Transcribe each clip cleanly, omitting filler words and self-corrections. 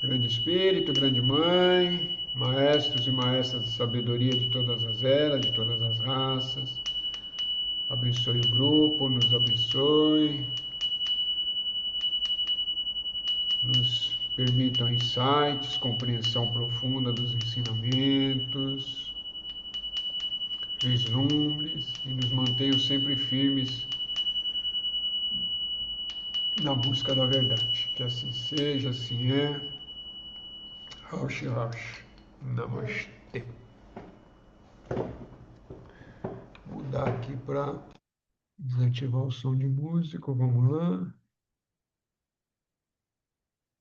Grande Espírito, Grande Mãe, maestros e maestras de sabedoria de todas as eras, de todas as raças, abençoe o grupo, nos abençoe, nos permitam insights, compreensão profunda dos ensinamentos, vislumbres e nos mantenham sempre firmes na busca da verdade. Que assim seja, assim é. Raush, Raush. Namastê. Mudar aqui para desativar o som de música. Vamos lá.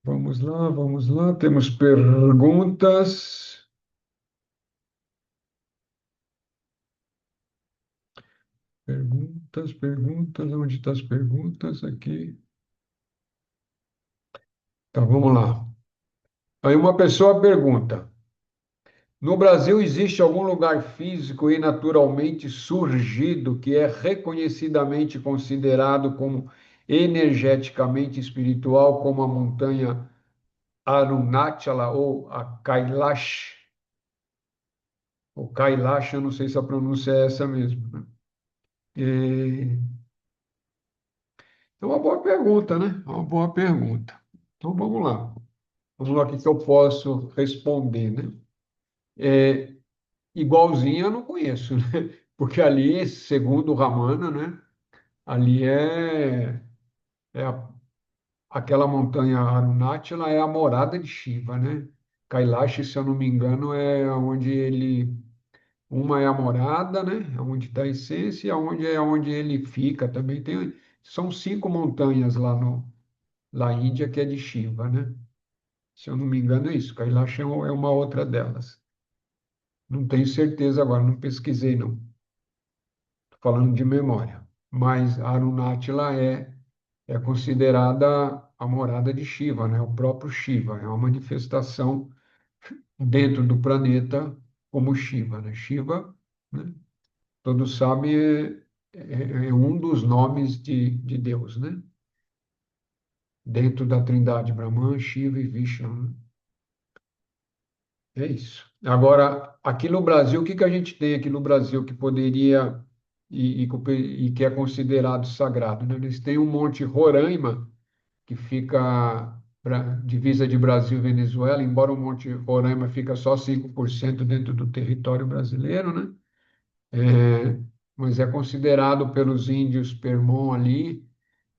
Vamos lá, vamos lá. Temos perguntas. Perguntas, perguntas. Onde estão as perguntas? Aqui. Tá, vamos lá. Aí uma pessoa pergunta: no Brasil existe algum lugar físico e naturalmente surgido que é reconhecidamente considerado como energeticamente espiritual, como a montanha Arunachala ou a Kailash? O Kailash, eu não sei se a pronúncia é essa mesmo, né? E é uma boa pergunta, né? É uma boa pergunta. Então vamos lá. Vamos lá, o que que eu posso responder, né? É, igualzinho eu não conheço, né? Porque ali, segundo o Ramana, né? Ali aquela montanha Arunachala é a morada de Shiva, né? Kailash, se eu não me engano, é onde ele. Uma é a morada, né? É onde está a essência, e onde ele fica também. São 5 montanhas lá na Índia que é de Shiva, né? Se eu não me engano, é isso. Kailash é uma outra delas. Não tenho certeza agora, não pesquisei, não. Estou falando de memória. Mas Arunachala é considerada a morada de Shiva, né? O próprio Shiva. É uma manifestação dentro do planeta como Shiva, né? Shiva, né? Todos sabem, é um dos nomes de Deus, né? Dentro da Trindade, Brahman, Shiva e Vishnu, né? É isso. Agora, aqui no Brasil, o que que a gente tem aqui no Brasil que poderia e que é considerado sagrado, né? Eles têm um Monte Roraima, que fica divisa de Brasil e Venezuela, embora o Monte Roraima fica só 5% dentro do território brasileiro, né? É, mas é considerado pelos índios Permon ali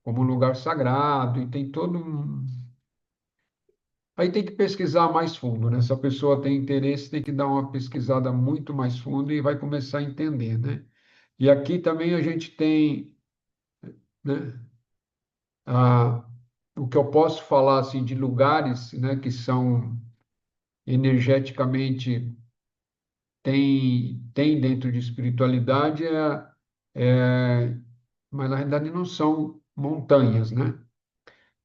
como um lugar sagrado e tem todo um. Aí tem que pesquisar mais fundo, né? Se a pessoa tem interesse, tem que dar uma pesquisada muito mais fundo e vai começar a entender, né? E aqui também a gente tem, né? A, o que eu posso falar assim de lugares, né? Que são energeticamente tem dentro de espiritualidade é, mas na realidade não são montanhas, né?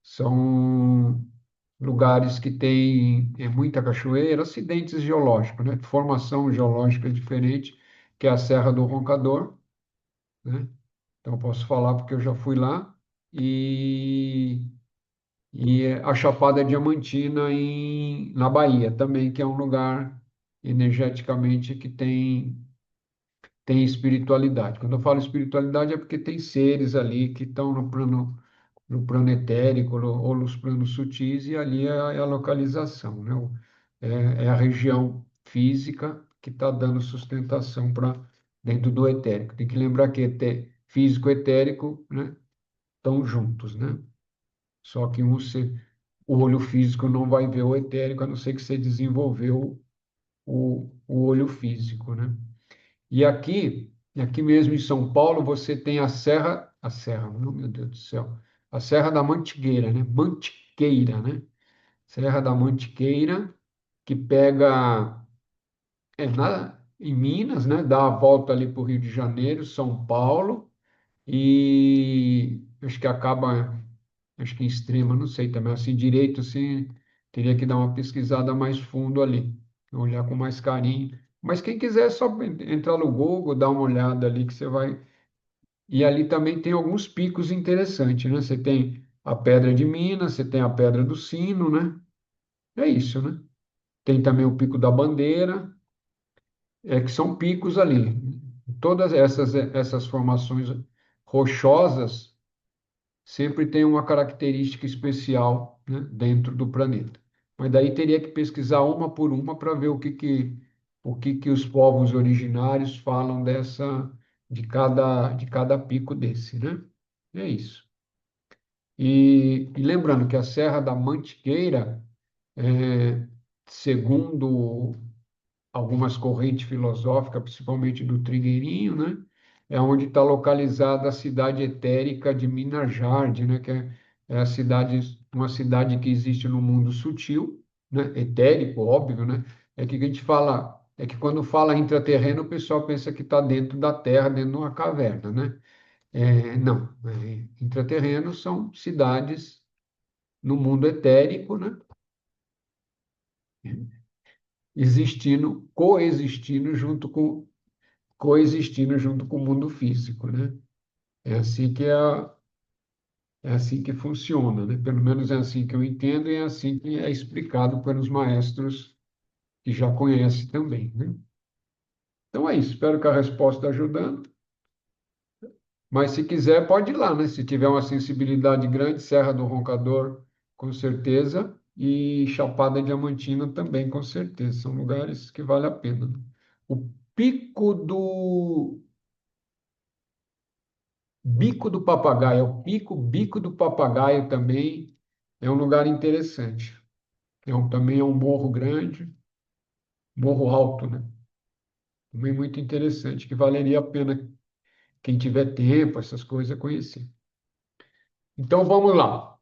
São lugares que têm muita cachoeira, acidentes geológicos, né? Formação geológica diferente, que é a Serra do Roncador, né? Então, eu posso falar porque eu já fui lá. E, e a Chapada Diamantina na Bahia também, que é um lugar energeticamente que tem espiritualidade. Quando eu falo espiritualidade é porque tem seres ali que estão no plano etérico ou nos planos sutis, e ali é a localização, né? É a região física que está dando sustentação para dentro do etérico. Tem que lembrar que físico e etérico, né, estão juntos, né? Só que o olho físico não vai ver o etérico, a não ser que você desenvolveu o olho físico, né? E aqui mesmo em São Paulo, você tem a Serra, oh, meu Deus do céu, a Serra da Mantiqueira, né? Mantiqueira, né? Serra da Mantiqueira, que pega em Minas, né? Dá a volta ali para o Rio de Janeiro, São Paulo, e acho que acaba, acho que em Extrema, não sei também, assim, direito, assim, teria que dar uma pesquisada mais fundo ali, olhar com mais carinho. Mas quem quiser, é só entrar no Google, dar uma olhada ali que você vai. E ali também tem alguns picos interessantes, né? Você tem a Pedra de Minas, você tem a Pedra do Sino, né? É isso, né? Tem também o Pico da Bandeira, que são picos ali. Todas essas formações rochosas sempre têm uma característica especial, né, dentro do planeta. Mas daí teria que pesquisar uma por uma para ver o que que os povos originários falam de cada pico desse, né? É isso. E lembrando que a Serra da Mantiqueira, é, segundo algumas correntes filosóficas, principalmente do Trigueirinho, né? É onde está localizada a cidade etérica de Minas Gerais, né? Que é uma cidade que existe no mundo sutil, né? Etérico, óbvio, né? É que a gente fala, é que quando fala intraterreno, o pessoal pensa que está dentro da Terra, dentro de uma caverna, né? Não, intraterrenos são cidades no mundo etérico, né? Coexistindo junto com o mundo físico, né? É assim que é assim que funciona, né? Pelo menos é assim que eu entendo e é assim que é explicado pelos maestros que já conhecem também, né? Então é isso. Espero que a resposta ajudando. Mas se quiser, pode ir lá, né? Se tiver uma sensibilidade grande, Serra do Roncador, com certeza, e Chapada Diamantina também, com certeza. São lugares que vale a pena, né? O Pico do Bico do Papagaio, é o Bico do Papagaio também é um lugar interessante. Também é um morro grande, morro alto, né? Também muito interessante, que valeria a pena quem tiver tempo, essas coisas, conhecer. Então vamos lá.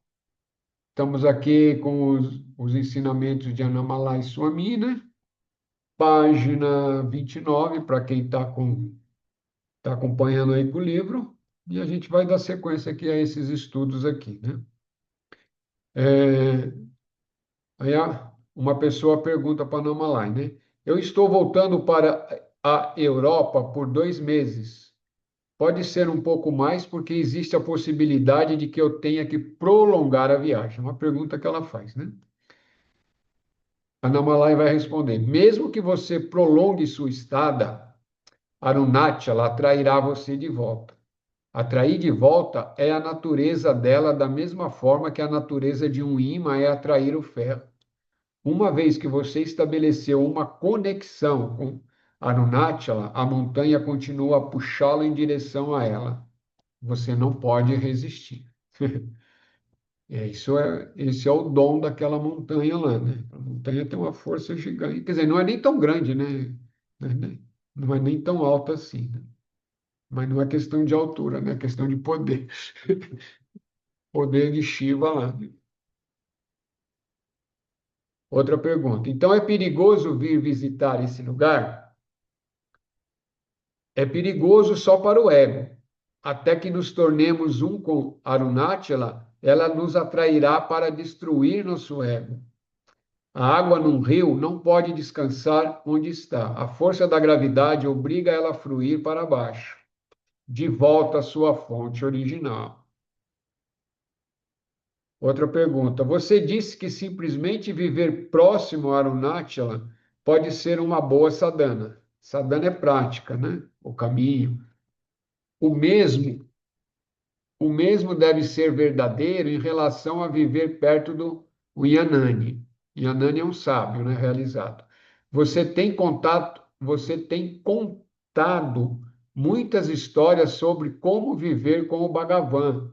Estamos aqui com os ensinamentos de Annamalai Swami, né? Página 29, para quem tá acompanhando aí com o livro. E a gente vai dar sequência aqui a esses estudos aqui, né? É, Aí uma pessoa pergunta para a Namalai, né? Eu estou voltando para a Europa por 2 meses. Pode ser um pouco mais, porque existe a possibilidade de que eu tenha que prolongar a viagem. Uma pergunta que ela faz, né? A Namalai vai responder: mesmo que você prolongue sua estada, Arunachala atrairá você de volta. Atrair de volta é a natureza dela, da mesma forma que a natureza de um ímã é atrair o ferro. Uma vez que você estabeleceu uma conexão com Arunachala, a montanha continua a puxá-lo em direção a ela. Você não pode resistir. Esse é o dom daquela montanha lá, né? A montanha tem uma força gigante. Quer dizer, não é nem tão grande, né? Não é nem tão alta assim, né? Mas não é questão de altura, né? É questão de poder. Poder de Shiva lá, né? Outra pergunta. Então é perigoso vir visitar esse lugar? É perigoso só para o ego. Até que nos tornemos um com Arunachala, ela nos atrairá para destruir nosso ego. A água num rio não pode descansar onde está. A força da gravidade obriga ela a fluir para baixo, de volta à sua fonte original. Outra pergunta. Você disse que simplesmente viver próximo a Arunachala pode ser uma boa sadhana. Sadhana é prática, né? O caminho. O mesmo O mesmo deve ser verdadeiro em relação a viver perto do Yanani. Yanani é um sábio, né, realizado. Você tem contado muitas histórias sobre como viver com o Bhagavan.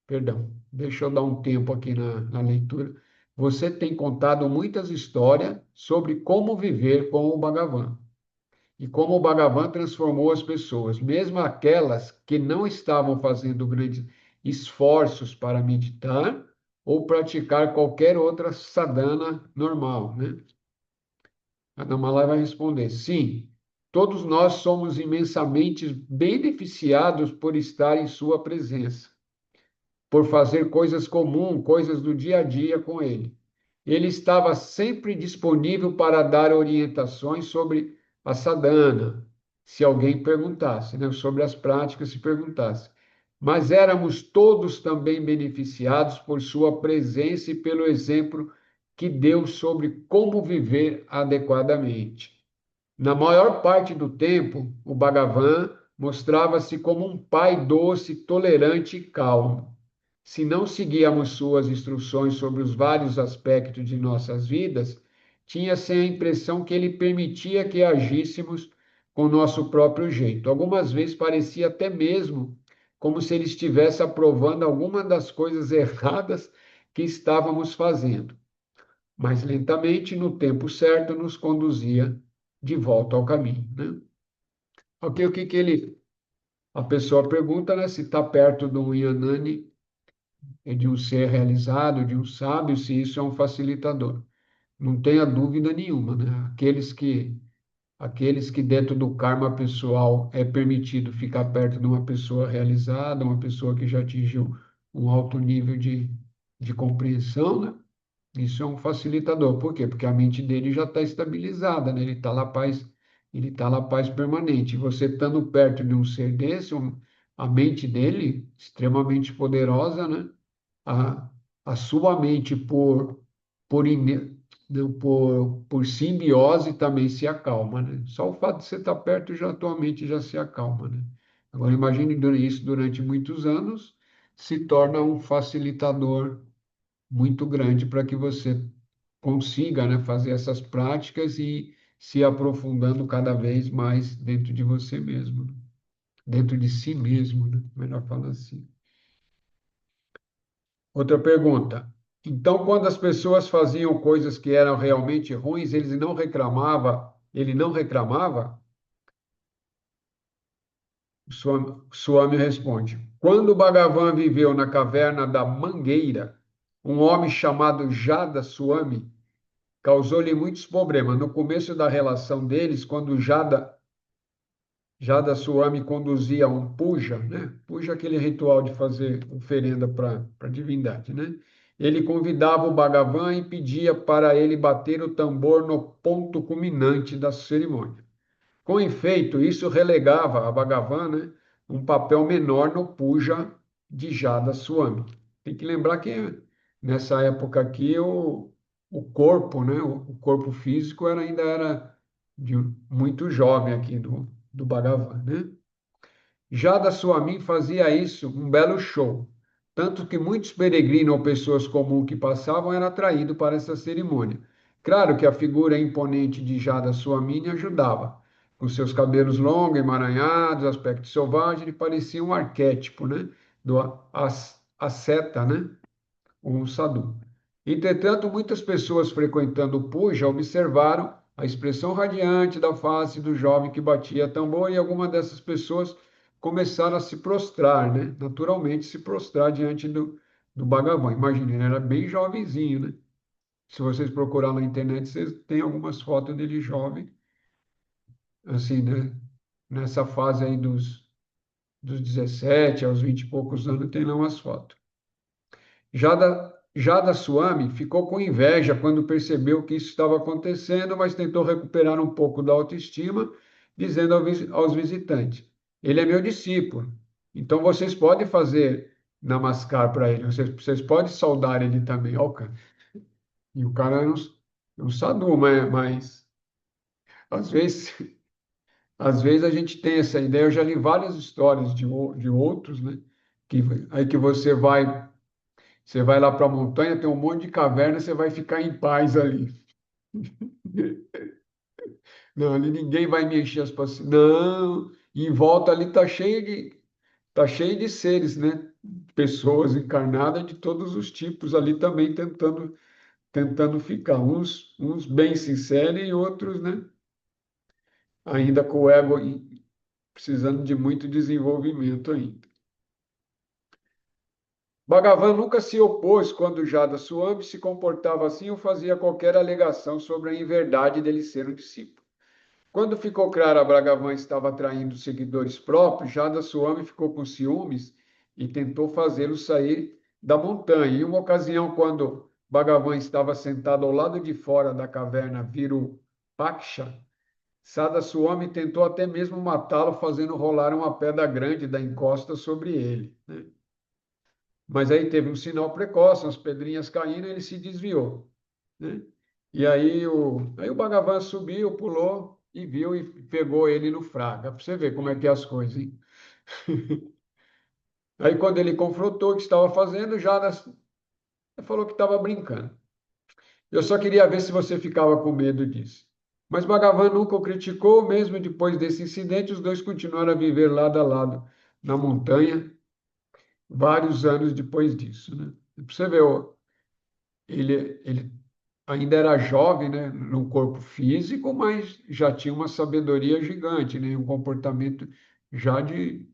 Perdão, deixa eu dar um tempo aqui na leitura. Você tem contado muitas histórias sobre como viver com o Bhagavan e como o Bhagavan transformou as pessoas, mesmo aquelas que não estavam fazendo grandes esforços para meditar ou praticar qualquer outra sadhana normal, né? A Namalai vai responder: sim, todos nós somos imensamente beneficiados por estar em sua presença, por fazer coisas comuns, coisas do dia a dia com ele. Ele estava sempre disponível para dar orientações sobre a sadhana, se alguém perguntasse, né, sobre as práticas, se perguntasse. Mas éramos todos também beneficiados por sua presença e pelo exemplo que deu sobre como viver adequadamente. Na maior parte do tempo, o Bhagavan mostrava-se como um pai doce, tolerante e calmo. Se não seguíamos suas instruções sobre os vários aspectos de nossas vidas, tinha-se a impressão que ele permitia que agíssemos com nosso próprio jeito. Algumas vezes parecia até mesmo como se ele estivesse aprovando alguma das coisas erradas que estávamos fazendo, mas lentamente, no tempo certo, nos conduzia de volta ao caminho, né? Ok, o que que ele... A pessoa pergunta, né, se está perto de um Yanani, de um ser realizado, de um sábio, se isso é um facilitador. Não tenha dúvida nenhuma, né? Aqueles que dentro do karma pessoal é permitido ficar perto de uma pessoa realizada, uma pessoa que já atingiu um alto nível de compreensão, né? Isso é um facilitador. Por quê? Porque a mente dele já está estabilizada, né? Ele está lá paz permanente. Você estando perto de um ser desse, a mente dele, extremamente poderosa, né? A, a sua mente, por, ine- não, por simbiose, também se acalma, né? Só o fato de você estar perto, já a tua mente já se acalma, né? Agora, imagine isso durante muitos anos, se torna um facilitador muito grande para que você consiga, né, fazer essas práticas e se aprofundando cada vez mais dentro de você mesmo, né? Dentro de si mesmo, né? Melhor falar assim. Outra pergunta. Então, quando as pessoas faziam coisas que eram realmente ruins, ele não reclamava? Swami responde: quando Bhagavan viveu na caverna da Mangueira, um homem chamado Jada Swami causou-lhe muitos problemas. No começo da relação deles, quando Jada Swami conduzia um puja, né? Puja é aquele ritual de fazer oferenda para a divindade, né? Ele convidava o Bhagavan e pedia para ele bater o tambor no ponto culminante da cerimônia. Com efeito, isso relegava a Bhagavan, né, um papel menor no puja de Jada Swami. Tem que lembrar que nessa época aqui o corpo, né, o corpo físico ainda era muito jovem aqui do Bhagavan, né? Já da Suamin fazia isso um belo show, tanto que muitos peregrinos ou pessoas comuns que passavam eram atraídos para essa cerimônia. Claro que a figura imponente de Jada Suamini ajudava. Com seus cabelos longos, emaranhados, aspecto selvagem, ele parecia um arquétipo, né? Do asceta, né? Um sadhu. Entretanto, muitas pessoas frequentando o puja observaram a expressão radiante da face do jovem que batia tambor e algumas dessas pessoas começaram a se prostrar, né? Naturalmente se prostrar diante do Bhagavan. Imagina, ele era bem jovenzinho, né? Se vocês procurarem na internet, vocês têm algumas fotos dele jovem, assim, né? Nessa fase aí dos 17 aos 20 e poucos anos, tem lá umas fotos. Jada Swami ficou com inveja quando percebeu que isso estava acontecendo, mas tentou recuperar um pouco da autoestima, dizendo aos visitantes: ele é meu discípulo, então vocês podem fazer namaskar para ele, vocês podem saudar ele também. Ó, cara. E o cara era um sadhu, mas às vezes, às vezes a gente tem essa ideia. Eu já li várias histórias de outros, né? Aí que você vai lá para a montanha, tem um monte de caverna, você vai ficar em paz ali. Não, ali ninguém vai me encher as paciências. Não, e em volta ali tá cheio de seres, né? Pessoas encarnadas de todos os tipos ali também tentando ficar. Uns bem sinceros e outros, né? Ainda com o ego precisando de muito desenvolvimento ainda. Bhagavan nunca se opôs quando Jada Swami se comportava assim ou fazia qualquer alegação sobre a inverdade dele ser um discípulo. Quando ficou claro que Bhagavan estava atraindo seguidores próprios, Jada Swami ficou com ciúmes e tentou fazê-lo sair da montanha. Em uma ocasião, quando Bhagavan estava sentado ao lado de fora da caverna Virupaksha, Sada Swami tentou até mesmo matá-lo, fazendo rolar uma pedra grande da encosta sobre ele, né? Mas aí teve um sinal precoce, as pedrinhas caindo, e ele se desviou. né? E aí o Bhagavan subiu, pulou e viu e pegou ele no fraga. Para você ver como é que é as coisas, hein? Aí quando ele confrontou o que estava fazendo, Jada falou que estava brincando. Eu só queria ver se você ficava com medo disso. Mas Bhagavan nunca o criticou, mesmo depois desse incidente, os dois continuaram a viver lado a lado na montanha, vários anos depois disso, né? Pra você ver, ele ainda era jovem, né, no corpo físico, mas já tinha uma sabedoria gigante, né, um comportamento já de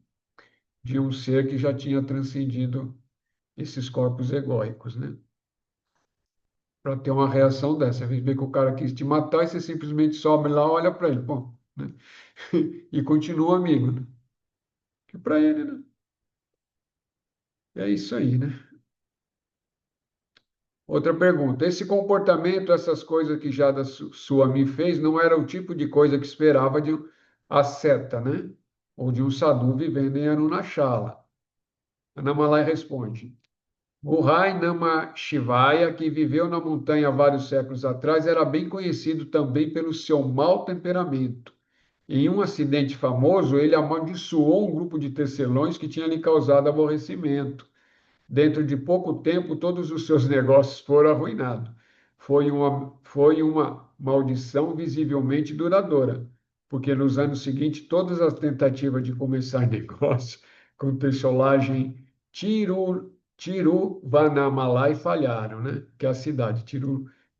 um ser que já tinha transcendido esses corpos egóicos, né? Para ter uma reação dessa. Às vezes vê que o cara quis te matar e você simplesmente sobe lá, olha para ele, bom, né? E continua amigo, né? Que para ele, né? É isso aí, né? Outra pergunta. Esse comportamento, essas coisas que Jada Suami fez, não era o tipo de coisa que esperava de um asceta, né? Ou de um sadhu vivendo em Arunachala. Anamalai responde. Guhai Nama Shivaya, que viveu na montanha vários séculos atrás, era bem conhecido também pelo seu mau temperamento. Em um acidente famoso, ele amaldiçoou um grupo de tecelões que tinha lhe causado aborrecimento. Dentro de pouco tempo, todos os seus negócios foram arruinados. Foi uma maldição visivelmente duradoura, porque nos anos seguintes, todas as tentativas de começar negócio com tecelagem Tiruvannamalai falharam, né? Que é a cidade.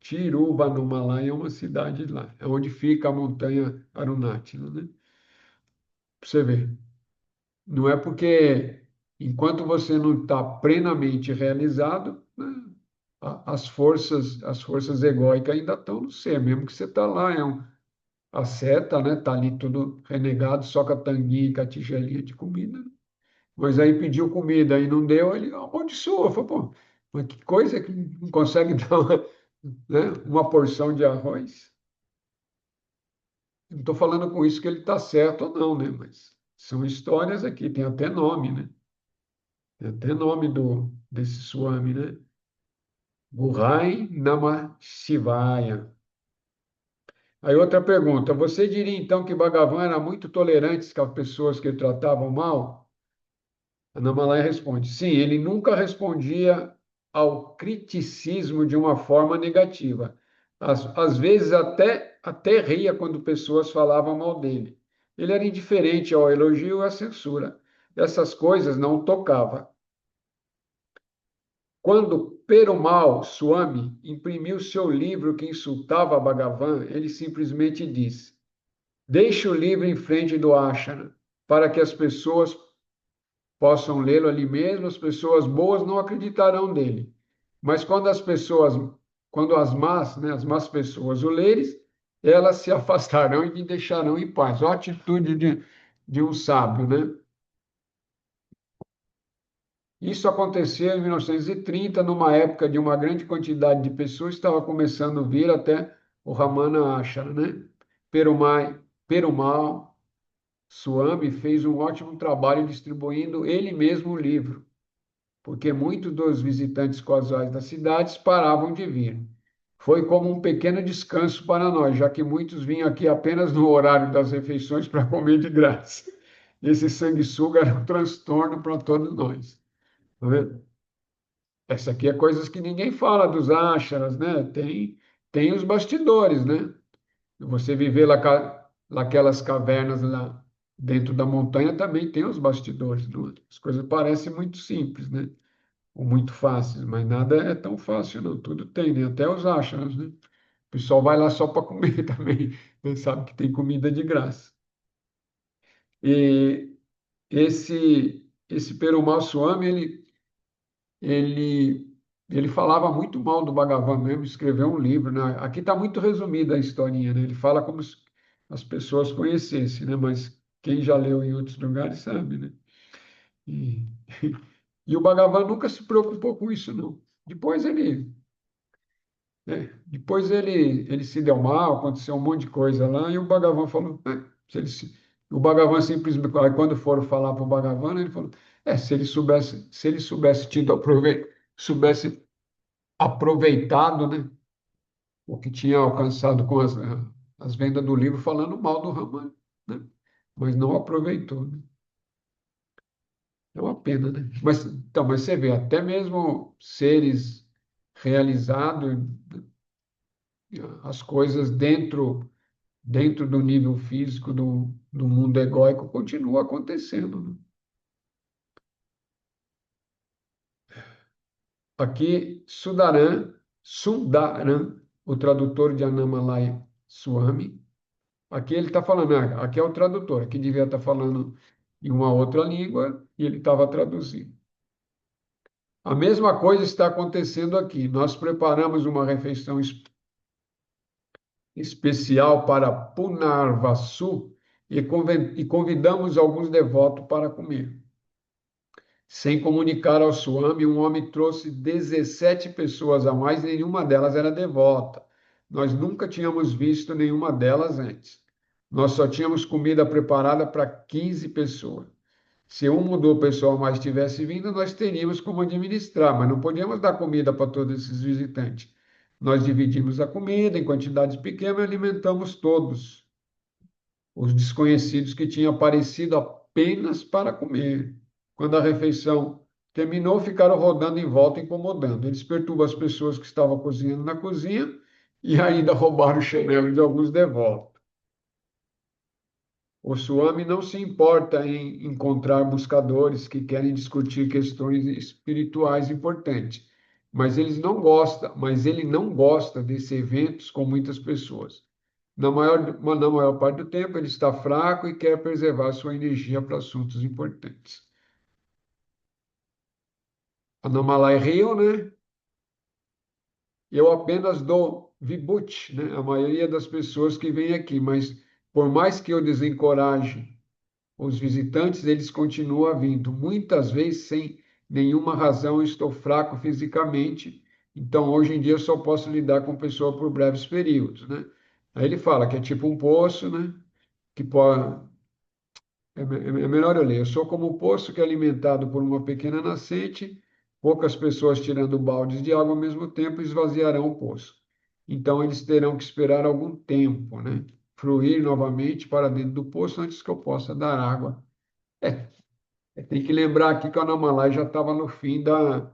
Tiruvannamalai é uma cidade lá, é onde fica a montanha Arunachala, né? Para você ver. Não é porque enquanto você não está plenamente realizado, né, as forças egóicas ainda estão no ser, mesmo que você está lá, a seta, né? Está ali tudo renegado, só com a tanguinha e com a tigelinha de comida. Mas aí pediu comida e não deu, ele amaldiçoou. Falou, pô, mas que coisa que não consegue dar uma porção de arroz. Não estou falando com isso que ele está certo ou não, né? Mas são histórias aqui, tem até nome, né? Tem até nome desse Swami, né? Guhai Namah Shivaya. Aí outra pergunta, você diria então que Bhagavan era muito tolerante com as pessoas que o tratavam mal? A Namalaya responde, sim, ele nunca respondia ao criticismo de uma forma negativa. Às vezes até ria quando pessoas falavam mal dele. Ele era indiferente ao elogio e à censura. Essas coisas não tocava. Quando Perumal Swami imprimiu seu livro que insultava Bhagavan, ele simplesmente disse: deixe o livro em frente do ashram, para que as pessoas possam lê-lo ali mesmo. As pessoas boas não acreditarão nele. Mas quando as más, né, as más pessoas o lerem, elas se afastarão e me deixarão em paz. Olha a atitude de um sábio, né? Isso aconteceu em 1930, numa época de uma grande quantidade de pessoas que estava começando a vir até o Ramana Ashram, né? Perumal Swami fez um ótimo trabalho distribuindo ele mesmo o livro, porque muitos dos visitantes casuais das cidades paravam de vir. Foi como um pequeno descanso para nós, já que muitos vinham aqui apenas no horário das refeições para comer de graça. Esse sanguessuga era um transtorno para todos nós. Tá vendo? Essa aqui é coisas que ninguém fala dos ashras, né? Tem os bastidores, né? Você viver lá, naquelas cavernas lá dentro da montanha também tem os bastidores. Não é? As coisas parecem muito simples, né? Ou muito fáceis, mas nada é tão fácil, não. Tudo tem, né? Até os ashras, né? O pessoal vai lá só para comer também, né? Sabe que tem comida de graça. E esse Perumal Swami, ele, ele falava muito mal do Bhagavan mesmo, escreveu um livro, né? Aqui está muito resumida a historinha, né? Ele fala como se as pessoas conhecessem, né? Mas quem já leu em outros lugares sabe, né? E, e o Bhagavan nunca se preocupou com isso, não. Depois ele se deu mal, aconteceu um monte de coisa lá, e o Bhagavan falou, o Bhagavan simplesmente, aí quando foram falar para o Bhagavan, ele falou, se ele soubesse aproveitado, né? o que tinha alcançado com as vendas do livro falando mal do Raman, né? Mas não aproveitou, né? É uma pena, né? Mas, então, mas você vê, até mesmo seres realizados, as coisas dentro do nível físico do mundo egóico continuam acontecendo, né? Aqui, Sundaram, o tradutor de Annamalai Swami, aqui ele está falando, aqui é o tradutor, aqui devia estar falando em uma outra língua e ele estava traduzindo. A mesma coisa está acontecendo aqui. Nós preparamos uma refeição especial para Punarvasu e convidamos alguns devotos para comer. Sem comunicar ao Swami, um homem trouxe 17 pessoas a mais, nenhuma delas era devota. Nós nunca tínhamos visto nenhuma delas antes. Nós só tínhamos comida preparada para 15 pessoas. Se um do pessoal mais tivesse vindo, nós teríamos como administrar, mas não podíamos dar comida para todos esses visitantes. Nós dividimos a comida em quantidades pequenas e alimentamos todos. Os desconhecidos que tinham aparecido apenas para comer. Quando a refeição terminou, ficaram rodando em volta, incomodando. Eles perturbam as pessoas que estavam cozinhando na cozinha e ainda roubaram o chinelo de alguns devotos. O Swami não se importa em encontrar buscadores que querem discutir questões espirituais importantes, mas ele não gosta desses eventos com muitas pessoas. Na maior parte do tempo, ele está fraco e quer preservar sua energia para assuntos importantes. Anomalai Rio, né? Eu apenas dou vibhuti, né? A maioria das pessoas que vêm aqui, mas por mais que eu desencoraje os visitantes, eles continuam vindo. Muitas vezes, sem nenhuma razão, eu estou fraco fisicamente, então hoje em dia eu só posso lidar com pessoa por breves períodos, né? Aí ele fala que é tipo um poço, né? Que pode, é melhor eu ler. Eu sou como um poço que é alimentado por uma pequena nascente, poucas pessoas tirando baldes de água ao mesmo tempo esvaziarão o poço. Então eles terão que esperar algum tempo, né? Fluir novamente para dentro do poço antes que eu possa dar água. É, tem que lembrar aqui que o Anamalai já estava no fim da.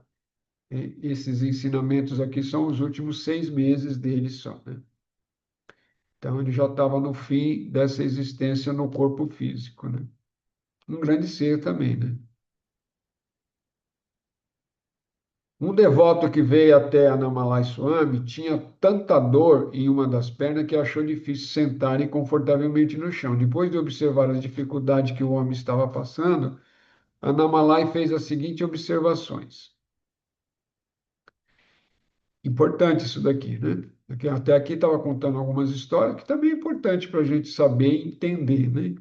Esses ensinamentos aqui são os últimos 6 meses dele só, né? Então ele já estava no fim dessa existência no corpo físico, né? Um grande ser também, né? Um devoto que veio até Anamalai Swami tinha tanta dor em uma das pernas que achou difícil sentar confortavelmente no chão. Depois de observar as dificuldades que o homem estava passando, Anamalai fez as seguintes observações. Importante isso daqui, né? Até aqui estava contando algumas histórias que também é importante para a gente saber e entender, né?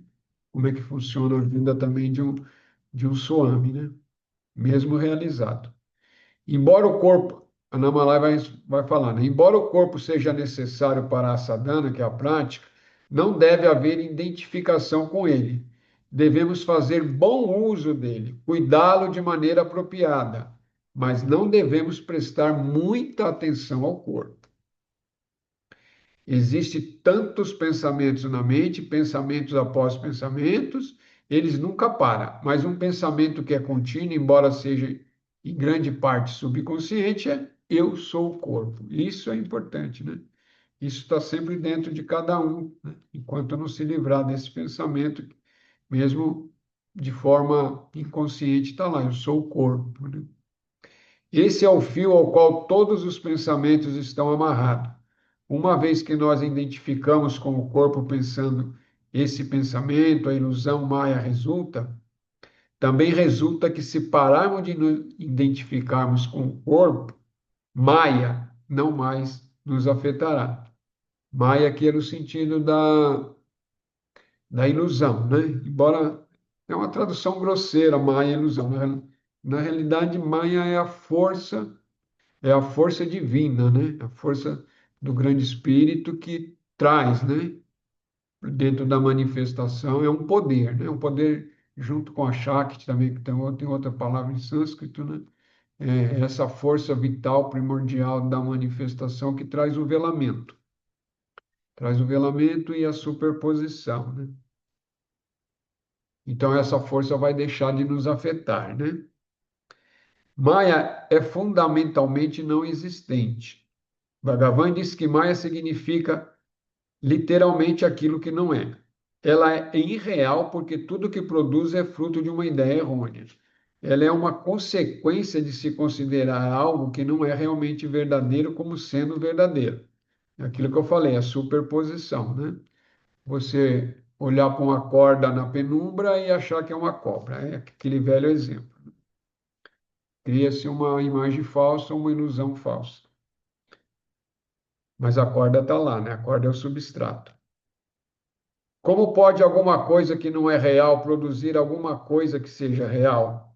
Como é que funciona a vida também de um Swami, né? Mesmo realizado. Embora o corpo, a Namalai vai falar, né? Embora o corpo seja necessário para a sadhana, que é a prática, não deve haver identificação com ele. Devemos fazer bom uso dele, cuidá-lo de maneira apropriada, mas não devemos prestar muita atenção ao corpo. Existem tantos pensamentos na mente, pensamentos após pensamentos, eles nunca param. Mas um pensamento que é contínuo, embora seja em grande parte subconsciente, é eu sou o corpo. Isso é importante, né? Isso está sempre dentro de cada um, né? Enquanto não se livrar desse pensamento, mesmo de forma inconsciente, está lá, eu sou o corpo, né? Esse é o fio ao qual todos os pensamentos estão amarrados. Uma vez que nós identificamos com o corpo pensando esse pensamento, a ilusão Maya resulta, também resulta que se pararmos de nos identificarmos com o corpo, Maya não mais nos afetará. Maya aqui é no sentido da ilusão, né? Embora é uma tradução grosseira, Maya é ilusão. Na realidade, Maya é a força divina, né? A força do grande espírito que traz, né? Dentro da manifestação é um poder, né? Um poder junto com a Shakti também, que tem outra palavra em sânscrito, né? essa força vital primordial da manifestação que traz o velamento. Traz o velamento e a superposição, né? Então, essa força vai deixar de nos afetar, né? Maya é fundamentalmente não existente. Bhagavan diz que Maya significa literalmente aquilo que não é. Ela é irreal porque tudo que produz é fruto de uma ideia errônea. Ela é uma consequência de se considerar algo que não é realmente verdadeiro como sendo verdadeiro. É aquilo que eu falei, a superposição, né? Você olhar para uma corda na penumbra e achar que é uma cobra. É aquele velho exemplo. Cria-se uma imagem falsa, uma ilusão falsa. Mas a corda está lá, né? A corda é o substrato. Como pode alguma coisa que não é real produzir alguma coisa que seja real?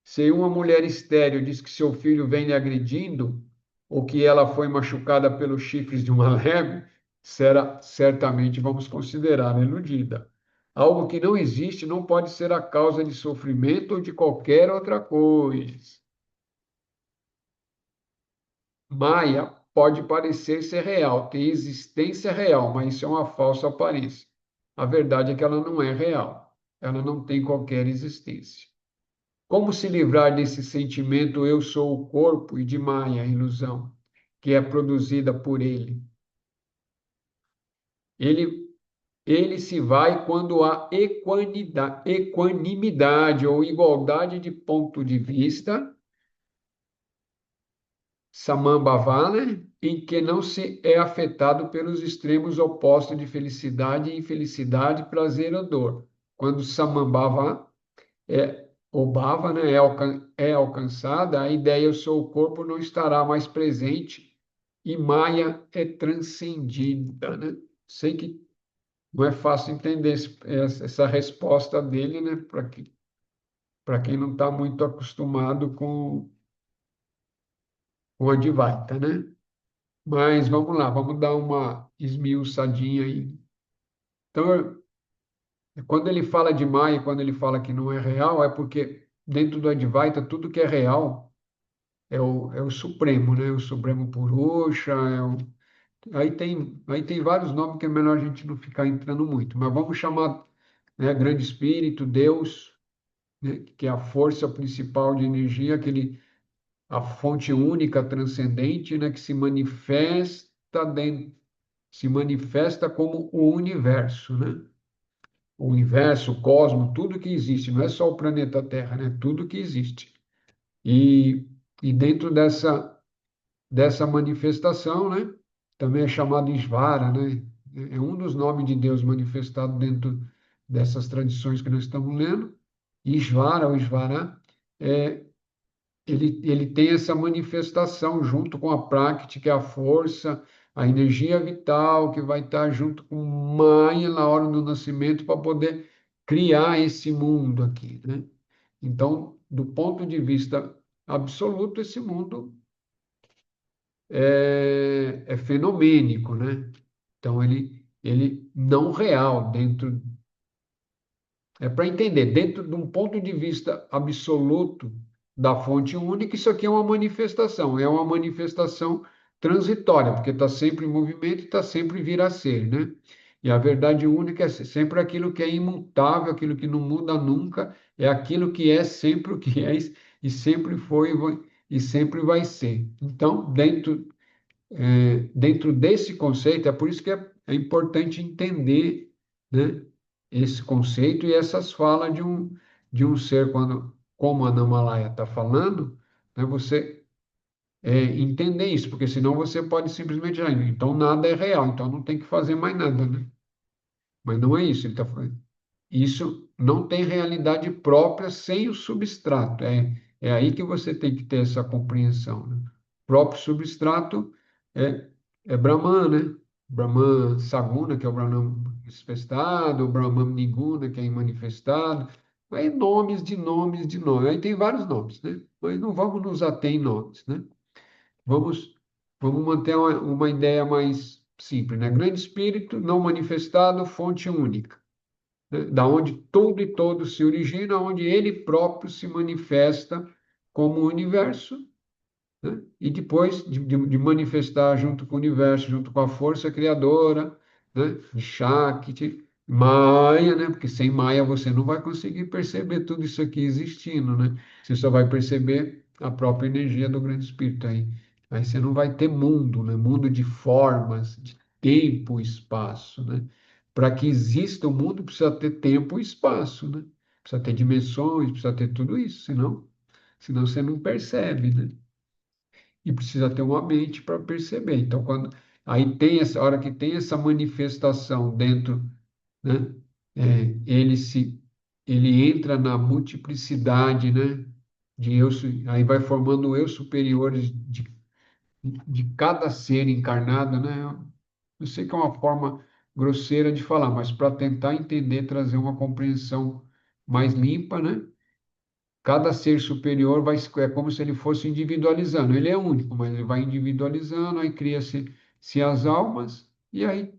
Se uma mulher estéril diz que seu filho vem lhe agredindo, ou que ela foi machucada pelos chifres de uma lebre, certamente vamos considerá-la iludida. Algo que não existe não pode ser a causa de sofrimento ou de qualquer outra coisa. Maia pode parecer ser real, tem existência real, mas isso é uma falsa aparência. A verdade é que ela não é real, ela não tem qualquer existência. Como se livrar desse sentimento eu sou o corpo e de Maia, a ilusão, que é produzida por ele? Ele, ele se vai quando há equanimidade ou igualdade de ponto de vista, Samambhavana, em que não se é afetado pelos extremos opostos de felicidade e infelicidade, prazer ou dor. Quando Samambhava o bhava, né, é alcançada, a ideia eu sou o corpo não estará mais presente e Maya é transcendida, né? Sei que não é fácil entender essa resposta dele, né, para quem não está muito acostumado com a Advaita, né? Mas vamos lá, vamos dar uma esmiuçadinha aí. Então, quando ele fala de Maya, quando ele fala que não é real, é porque dentro do Advaita, tudo que é real é o Supremo, né? O Supremo Purusha, aí tem vários nomes que é melhor a gente não ficar entrando muito, mas vamos chamar, né, Grande Espírito, Deus, né, que é a força principal de energia, a fonte única, transcendente, né, que se manifesta como o universo, né? O universo, o cosmos, tudo que existe, não é só o planeta Terra, né? Tudo que existe. E, e dentro dessa manifestação, né? Também é chamado Isvara, né? É um dos nomes de Deus manifestado dentro dessas tradições que nós estamos lendo. Isvara, ou Isvara, é, ele tem essa manifestação junto com a Prakriti, que é a força, a energia vital, que vai estar junto com Maya na hora do nascimento para poder criar esse mundo aqui, né? Então, do ponto de vista absoluto, esse mundo é fenomênico, né? Então, ele não real dentro. É para entender, dentro de um ponto de vista absoluto da fonte única, isso aqui é uma manifestação transitória, porque está sempre em movimento e está sempre vir a ser, né? E a verdade única é sempre aquilo que é imutável, aquilo que não muda nunca, é aquilo que é sempre o que é e sempre foi e sempre vai ser. Então, dentro desse conceito, é por isso que é importante entender, né, esse conceito e essas falas de um ser, como a Namalaya está falando, né, você entender isso, porque senão você pode simplesmente, então nada é real, então não tem que fazer mais nada, né? Mas não é isso, ele está falando. Isso não tem realidade própria sem o substrato. É aí que você tem que ter essa compreensão, né? O próprio substrato é, é Brahman, né? Brahman Saguna, que é o Brahman manifestado, o Brahman Niguna, que é imanifestado. Aí nomes de nomes de nomes. Aí tem vários nomes, né? Mas não vamos nos ater em nomes, né? Vamos, vamos manter uma ideia mais simples, né? Grande Espírito não manifestado, fonte única, né, da onde tudo e todos se origina, onde ele próprio se manifesta como o universo, né? E depois de manifestar junto com o universo, junto com a força criadora, né? De Shakti, Maya, né? Porque sem Maya você não vai conseguir perceber tudo isso aqui existindo, né? Você só vai perceber a própria energia do Grande Espírito aí você não vai ter mundo, né? Mundo de formas, de tempo e espaço, né? Para que exista o mundo precisa ter tempo e espaço, né? Precisa ter dimensões, precisa ter tudo isso, senão você não percebe, né? E precisa ter uma mente para perceber. Então, quando aí tem essa hora que tem essa manifestação dentro, né? Ele se ele entra na multiplicidade, né? De eu, aí vai formando eu superiores de cada ser encarnado, né? Eu sei que é uma forma grosseira de falar, mas para tentar entender, trazer uma compreensão mais limpa, né? Cada ser superior é como se ele fosse individualizando. Ele é único, mas ele vai individualizando, aí cria-se as almas, e aí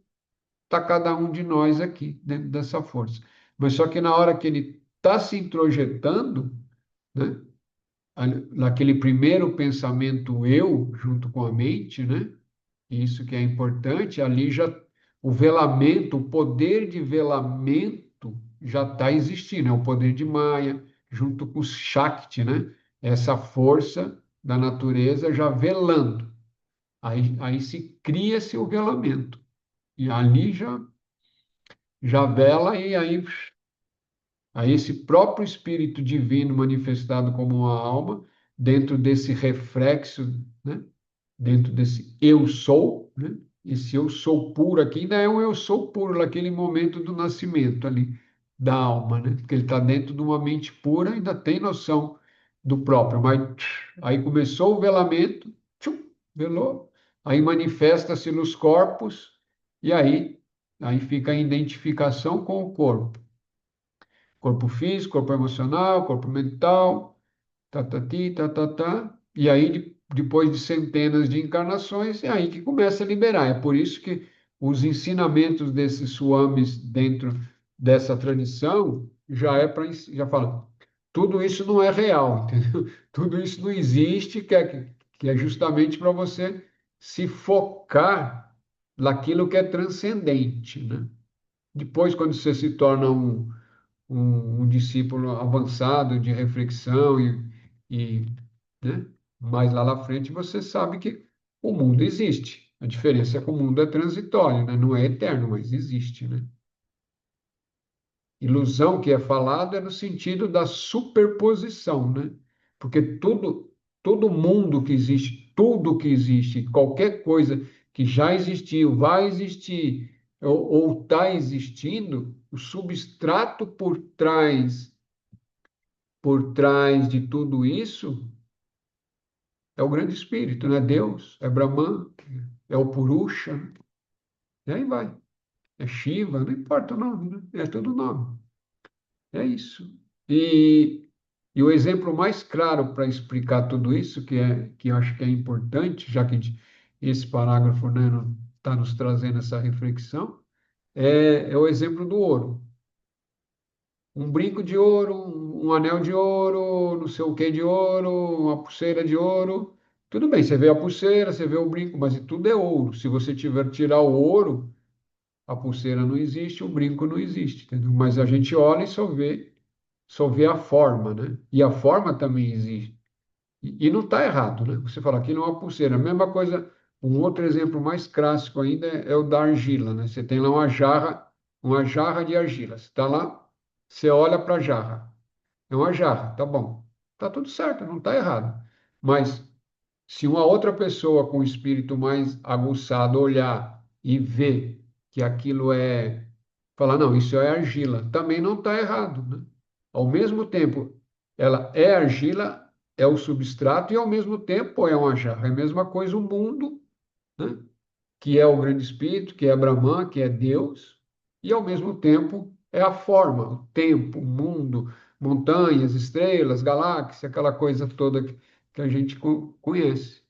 está cada um de nós aqui, dentro dessa força. Mas só que na hora que ele está se introjetando, né, naquele primeiro pensamento eu, junto com a mente, né, isso que é importante, ali já o velamento, o poder de velamento já está existindo, é o poder de Maya, junto com o Shakti, né? Essa força da natureza já velando. Aí se cria-se o velamento. E ali já vela e aí esse próprio Espírito Divino manifestado como uma alma, dentro desse reflexo, né? Dentro desse eu sou, né? Esse eu sou puro aqui ainda é um eu sou puro naquele momento do nascimento ali da alma, né? Porque ele está dentro de uma mente pura, ainda tem noção do próprio, mas aí começou o velamento, tchum, velou, aí manifesta-se nos corpos e aí fica a identificação com o corpo físico, corpo emocional, corpo mental, tá. E aí, depois de centenas de encarnações, é aí que começa a liberar. É por isso que os ensinamentos desses swamis dentro dessa tradição já fala, tudo isso não é real, entendeu? Tudo isso não existe, que é justamente para você se focar naquilo que é transcendente, né? Depois, quando você se torna um discípulo avançado de reflexão e, né? Mas lá na frente você sabe que o mundo existe. A diferença é que o mundo é transitório, né? Não é eterno, mas existe, né? Ilusão que é falado é no sentido da superposição, né? Porque todo mundo que existe, tudo que existe, qualquer coisa que já existiu, vai existir ou está existindo, o substrato por trás de tudo isso é o grande espírito, né? Deus, é Brahman, é o Purusha, né? E aí vai. É Shiva, não importa o nome, né? É tudo nome. É isso. E o exemplo mais claro para explicar tudo isso, que eu acho que é importante, já que esse parágrafo, né, está nos trazendo essa reflexão, é o exemplo do ouro. Um brinco de ouro, um anel de ouro, não sei o que de ouro, uma pulseira de ouro. Tudo bem, você vê a pulseira, você vê o brinco, mas tudo é ouro. Se você tiver tirar o ouro, a pulseira não existe, o brinco não existe, entendeu? Mas a gente olha e só vê a forma, né? E a forma também existe. E não está errado, né? Você fala, aquilo é uma pulseira. A mesma coisa, um outro exemplo mais clássico ainda é o da argila, né? Você tem lá uma jarra de argila. Você está lá, você olha para a jarra. É uma jarra, tá bom. Tá tudo certo, não está errado. Mas se uma outra pessoa com espírito mais aguçado olhar e ver que aquilo falar, não, isso é argila, também não está errado, né? Ao mesmo tempo, ela é argila, é o substrato, e ao mesmo tempo é uma jarra. É a mesma coisa o mundo, né? Que é o grande espírito, que é Brahman, que é Deus, e ao mesmo tempo é a forma, o tempo, o mundo, montanhas, estrelas, galáxias, aquela coisa toda que a gente conhece.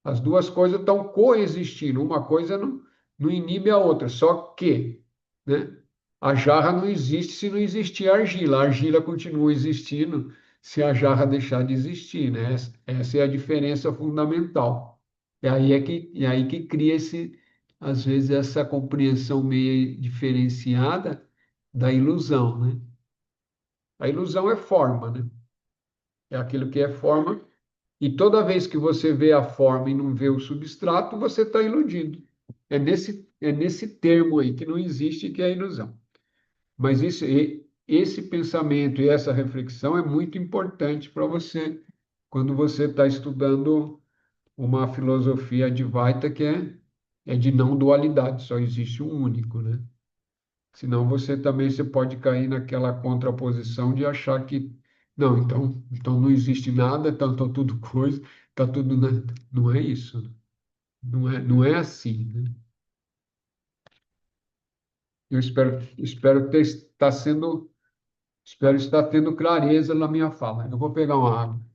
As duas coisas estão coexistindo, uma coisa não inibe a outra, só que, né, a jarra não existe se não existir a argila continua existindo se a jarra deixar de existir, né? Essa é a diferença fundamental. E aí que cria às vezes, essa compreensão meio diferenciada da ilusão, né? A ilusão é forma, né? É aquilo que é forma, e toda vez que você vê a forma e não vê o substrato, você está iludido. É nesse termo aí que não existe, que é a ilusão. Mas esse pensamento e essa reflexão é muito importante para você quando você está estudando uma filosofia Advaita que é de não dualidade, só existe um único, né? Senão você pode cair naquela contraposição de achar que não, então não existe nada, então tá tudo coisa, tá tudo não é isso, né? Não é assim, né? Eu espero estar tendo clareza na minha fala. Eu vou pegar uma água.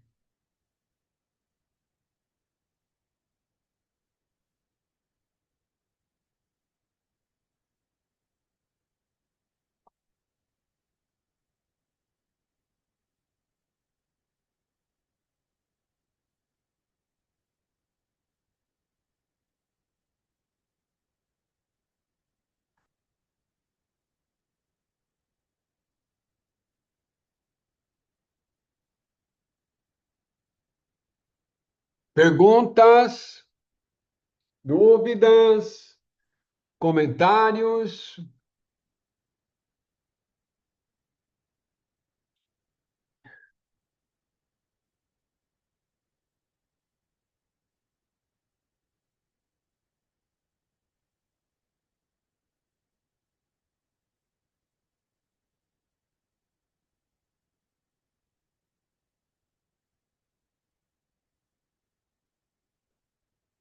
Perguntas, dúvidas, comentários?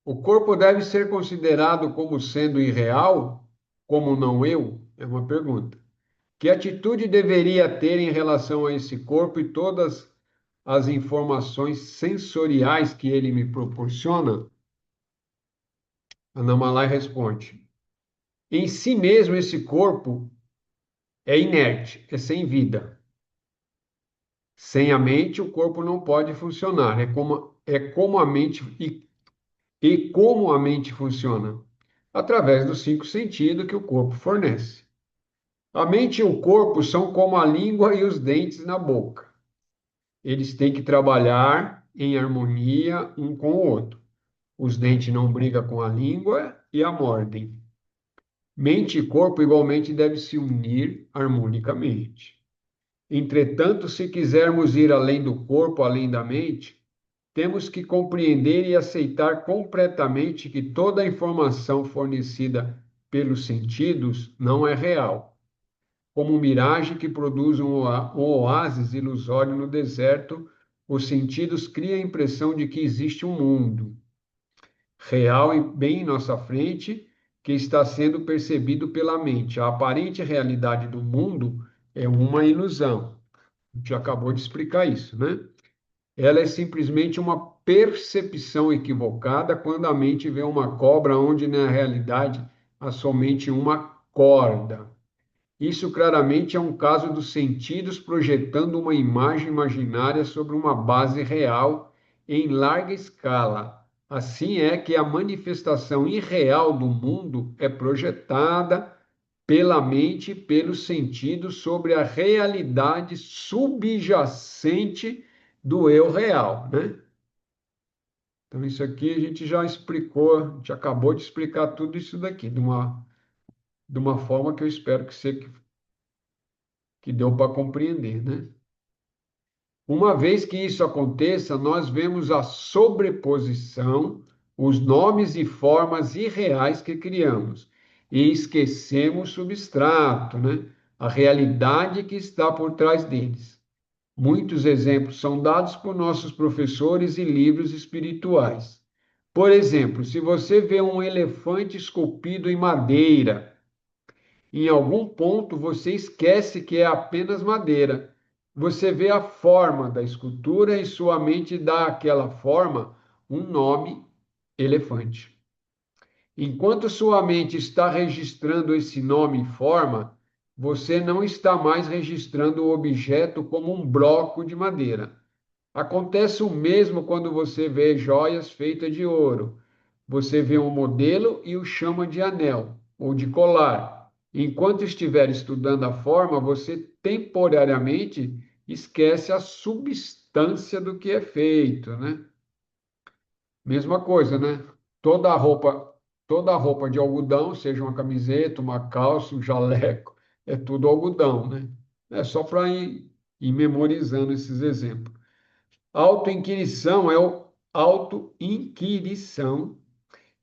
O corpo deve ser considerado como sendo irreal, como não eu? É uma pergunta. Que atitude deveria ter em relação a esse corpo e todas as informações sensoriais que ele me proporciona? Anamalai responde: em si mesmo, esse corpo é inerte, é sem vida. Sem a mente, o corpo não pode funcionar. É como a mente e como a mente funciona? Através dos cinco sentidos que o corpo fornece. A mente e o corpo são como a língua e os dentes na boca. Eles têm que trabalhar em harmonia um com o outro. Os dentes não brigam com a língua e a mordem. Mente e corpo igualmente devem se unir harmonicamente. Entretanto, se quisermos ir além do corpo, além da mente, temos que compreender e aceitar completamente que toda a informação fornecida pelos sentidos não é real, como um miragem que produz um oásis ilusório no deserto. Os sentidos criam a impressão de que existe um mundo real e bem em nossa frente que está sendo percebido pela mente. A aparente realidade do mundo é uma ilusão. A gente acabou de explicar isso, né? Ela é simplesmente uma percepção equivocada quando a mente vê uma cobra onde na realidade há somente uma corda. Isso claramente é um caso dos sentidos projetando uma imagem imaginária sobre uma base real em larga escala. Assim é que a manifestação irreal do mundo é projetada pela mente e pelos sentidos sobre a realidade subjacente do eu real, né? Então, isso aqui a gente já explicou, a gente acabou de explicar tudo isso daqui, de uma forma que eu espero que deu para compreender, né? Uma vez que isso aconteça, nós vemos a sobreposição, os nomes e formas irreais que criamos e esquecemos o substrato, né? A realidade que está por trás deles. Muitos exemplos são dados por nossos professores e livros espirituais. Por exemplo, se você vê um elefante esculpido em madeira, em algum ponto você esquece que é apenas madeira. Você vê a forma da escultura e sua mente dá àquela forma um nome: elefante. Enquanto sua mente está registrando esse nome e forma, você não está mais registrando o objeto como um bloco de madeira. Acontece o mesmo quando você vê joias feitas de ouro. Você vê um modelo e o chama de anel ou de colar. Enquanto estiver estudando a forma, você temporariamente esquece a substância do que é feito, né? Mesma coisa, né? Toda a roupa, toda a roupa de algodão, seja uma camiseta, uma calça, um jaleco, é tudo algodão, né? É só para ir memorizando esses exemplos. Autoinquirição é o autoinquirição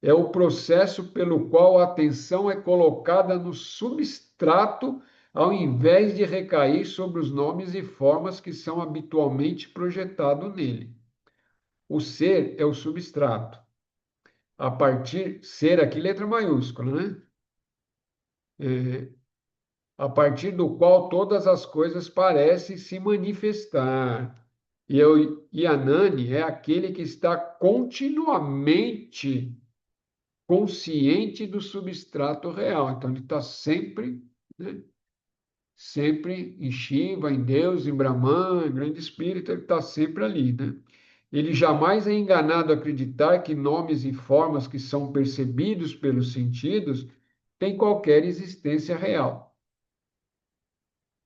é o processo pelo qual a atenção é colocada no substrato ao invés de recair sobre os nomes e formas que são habitualmente projetados nele. O ser é o substrato. A partir, ser aqui, letra maiúscula, né? A partir do qual todas as coisas parecem se manifestar. E o Yanani é aquele que está continuamente consciente do substrato real. Então, ele está sempre, né? Sempre em Shiva, em Deus, em Brahman, em grande espírito, ele está sempre ali, né? Ele jamais é enganado a acreditar que nomes e formas que são percebidos pelos sentidos têm qualquer existência real.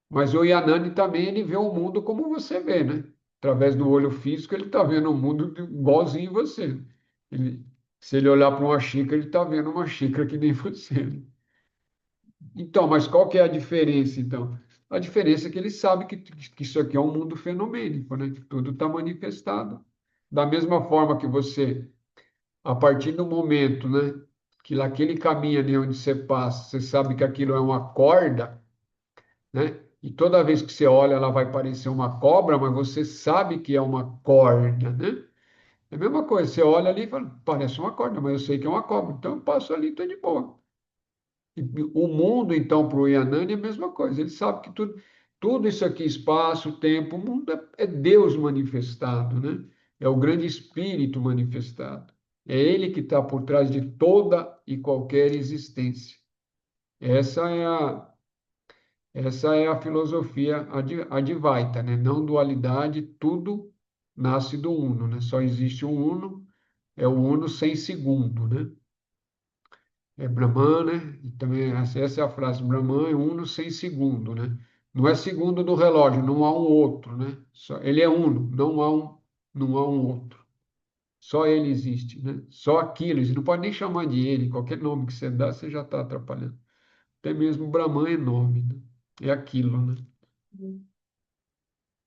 Mas o Yanani também ele vê o mundo como você vê, né? Através do olho físico, ele está vendo o mundo igualzinho você. Ele, se ele olhar para uma xícara, ele está vendo uma xícara que nem você, né? Então, mas qual que é a diferença, então? A diferença é que ele sabe que isso aqui é um mundo fenomênico, né? Que tudo está manifestado. Da mesma forma que você, a partir do momento, né, que naquele caminho ali onde você passa, você sabe que aquilo é uma corda, né? E toda vez que você olha, ela vai parecer uma cobra, mas você sabe que é uma corda, né? É a mesma coisa, você olha ali e fala, parece uma corda, mas eu sei que é uma cobra, então eu passo ali e estou de boa. O mundo, então, para o Yanani é a mesma coisa. Ele sabe que tudo isso aqui, espaço, tempo, o mundo é Deus manifestado, né? É o grande Espírito manifestado. É Ele que está por trás de toda e qualquer existência. Essa é a, essa é a filosofia Advaita, né? Não dualidade, tudo nasce do uno, né? Só existe um uno, é o uno sem segundo, né? É Brahman, né? E também essa é a frase, Brahman é uno sem segundo, né? Não é segundo do relógio, não há um outro, né? Ele é uno, não há um outro. Só ele existe, né? Só aquilo, você não pode nem chamar de ele, qualquer nome que você dá, você já está atrapalhando. Até mesmo Brahman é nome, né? É aquilo, né?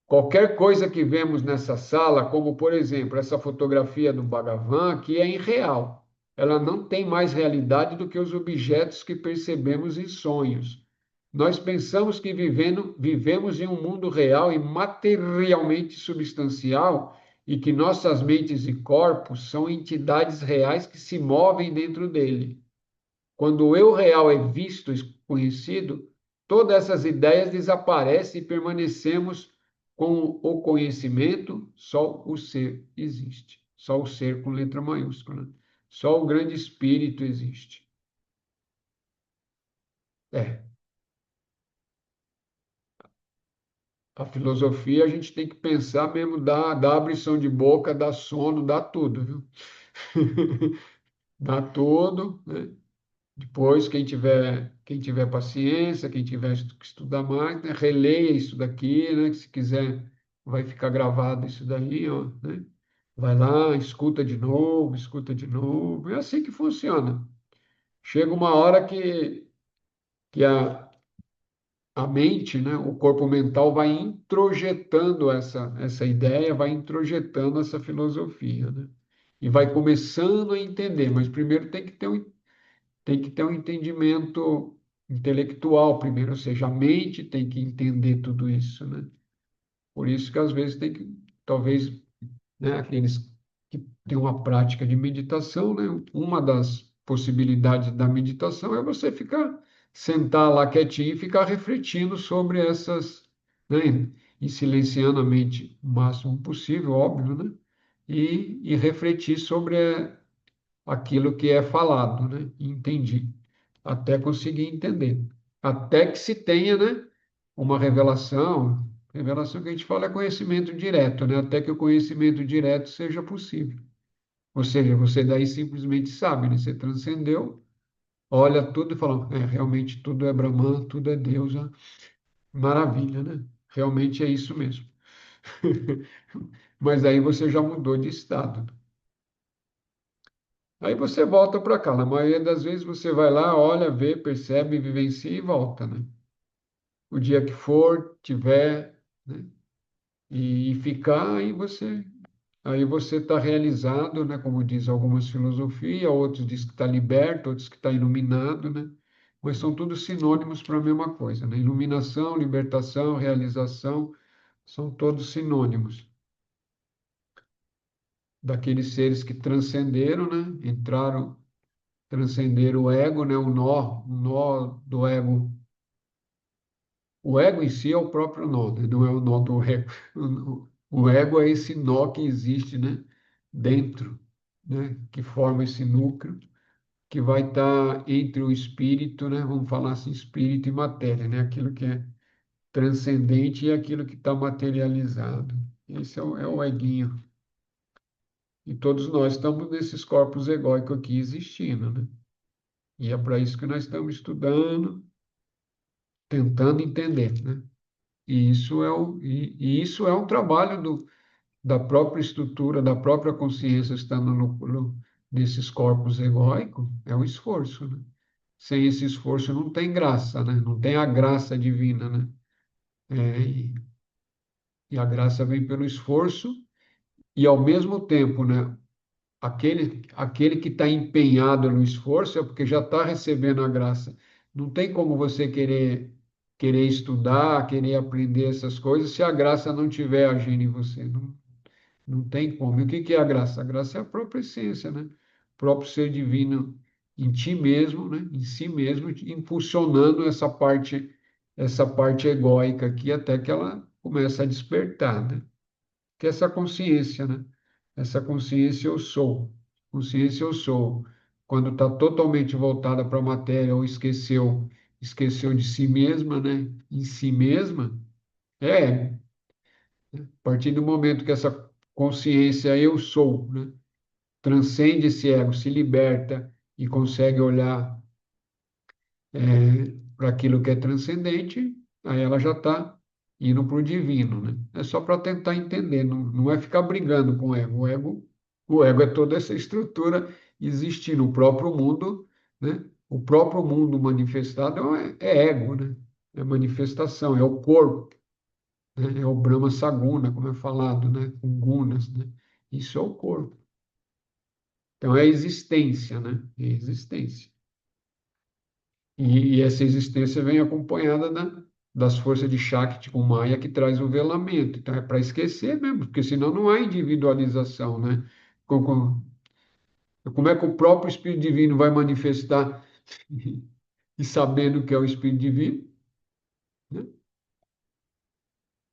Qualquer coisa que vemos nessa sala, como por exemplo essa fotografia do Bhagavan, que é irreal. Ela não tem mais realidade do que os objetos que percebemos em sonhos. Nós pensamos que vivemos em um mundo real e materialmente substancial e que nossas mentes e corpos são entidades reais que se movem dentro dele. Quando o eu real é visto e conhecido, todas essas ideias desaparecem e permanecemos com o conhecimento, só o ser existe. Só o ser com letra maiúscula. Só o grande espírito existe. É, a filosofia a gente tem que pensar mesmo, dá abrição de boca, dá sono, dá tudo, viu? Dá tudo, né? Depois, quem tiver paciência, quem tiver que estudar mais, né, releia isso daqui, né, que se quiser, vai ficar gravado isso daí, ó, né? Vai lá, escuta de novo, escuta de novo. É assim que funciona. Chega uma hora que a mente, né, o corpo mental vai introjetando essa ideia, vai introjetando essa filosofia, né? E vai começando a entender, mas primeiro tem que ter um entendimento intelectual primeiro, ou seja, a mente tem que entender tudo isso, né? Por isso que às vezes tem que, talvez, né, aqueles que têm uma prática de meditação, né? Uma das possibilidades da meditação é você sentar lá quietinho e ficar refletindo sobre essas, né? E silenciando a mente o máximo possível, óbvio, né? E refletir sobre aquilo que é falado, né? E entendi, até conseguir entender. até que se tenha, né, uma revelação. Revelação que a gente fala é conhecimento direto, né? Até que o conhecimento direto seja possível. Ou seja, você daí simplesmente sabe, né? Você transcendeu, olha tudo e fala, realmente tudo é Brahman, tudo é Deus, né? Maravilha, né? Realmente é isso mesmo. Mas aí você já mudou de estado. Aí você volta para cá. Na maioria das vezes você vai lá, olha, vê, percebe, vivencia e volta, né? O dia que for, tiver, né? E ficar, aí você está realizado, né? Como diz algumas filosofias, outros diz que está liberto, outros que está iluminado, né? Mas são todos sinônimos para a mesma coisa, né? Iluminação, libertação, realização, são todos sinônimos daqueles seres que transcenderam, né? Entraram, transcenderam o ego, né? O nó do ego. O ego em si é o próprio nó, né? Não é o nó do ego. O ego é esse nó que existe, né? Dentro, né? Que forma esse núcleo, que vai estar entre o espírito, né? Vamos falar assim, espírito e matéria, né? Aquilo que é transcendente e aquilo que está materializado. Esse é o eguinho. E todos nós estamos nesses corpos egóicos aqui existindo, né? E é para isso que nós estamos estudando, tentando entender, né? E isso é um trabalho da própria estrutura, da própria consciência estando nesses corpos egóicos, é um esforço, né? Sem esse esforço não tem graça, né? Não tem a graça divina, né? E a graça vem pelo esforço e, ao mesmo tempo, né? Aquele que está empenhado no esforço é porque já está recebendo a graça. Não tem como você querer estudar, querer aprender essas coisas se a graça não estiver agindo em você. Não tem como. E o que que é a graça? A graça é a própria essência, né? O próprio ser divino em ti mesmo, né? Em si mesmo, impulsionando essa parte egóica aqui até que ela começa a despertar, né? Que é essa consciência, né? Essa consciência eu sou. Consciência eu sou. Quando está totalmente voltada para a matéria ou esqueceu de si mesma, né? Em si mesma, é. A partir do momento que essa consciência eu sou, né? Transcende esse ego, se liberta e consegue olhar para aquilo que é transcendente, aí ela já está indo para o divino, né? É só para tentar entender, não é ficar brigando com o ego. O ego é toda essa estrutura existindo, o próprio mundo, né? O próprio mundo manifestado é ego, né? É manifestação, é o corpo, né? É o Brahma Saguna, como é falado, né? Com gunas, né? Isso é o corpo. Então é a existência, né? É a existência. E essa existência vem acompanhada das forças de Shakti com Maya que traz o velamento. Então é para esquecer mesmo, porque senão não há individualização, né? Como é que o próprio Espírito Divino vai manifestar e sabendo que é o Espírito Divino, né?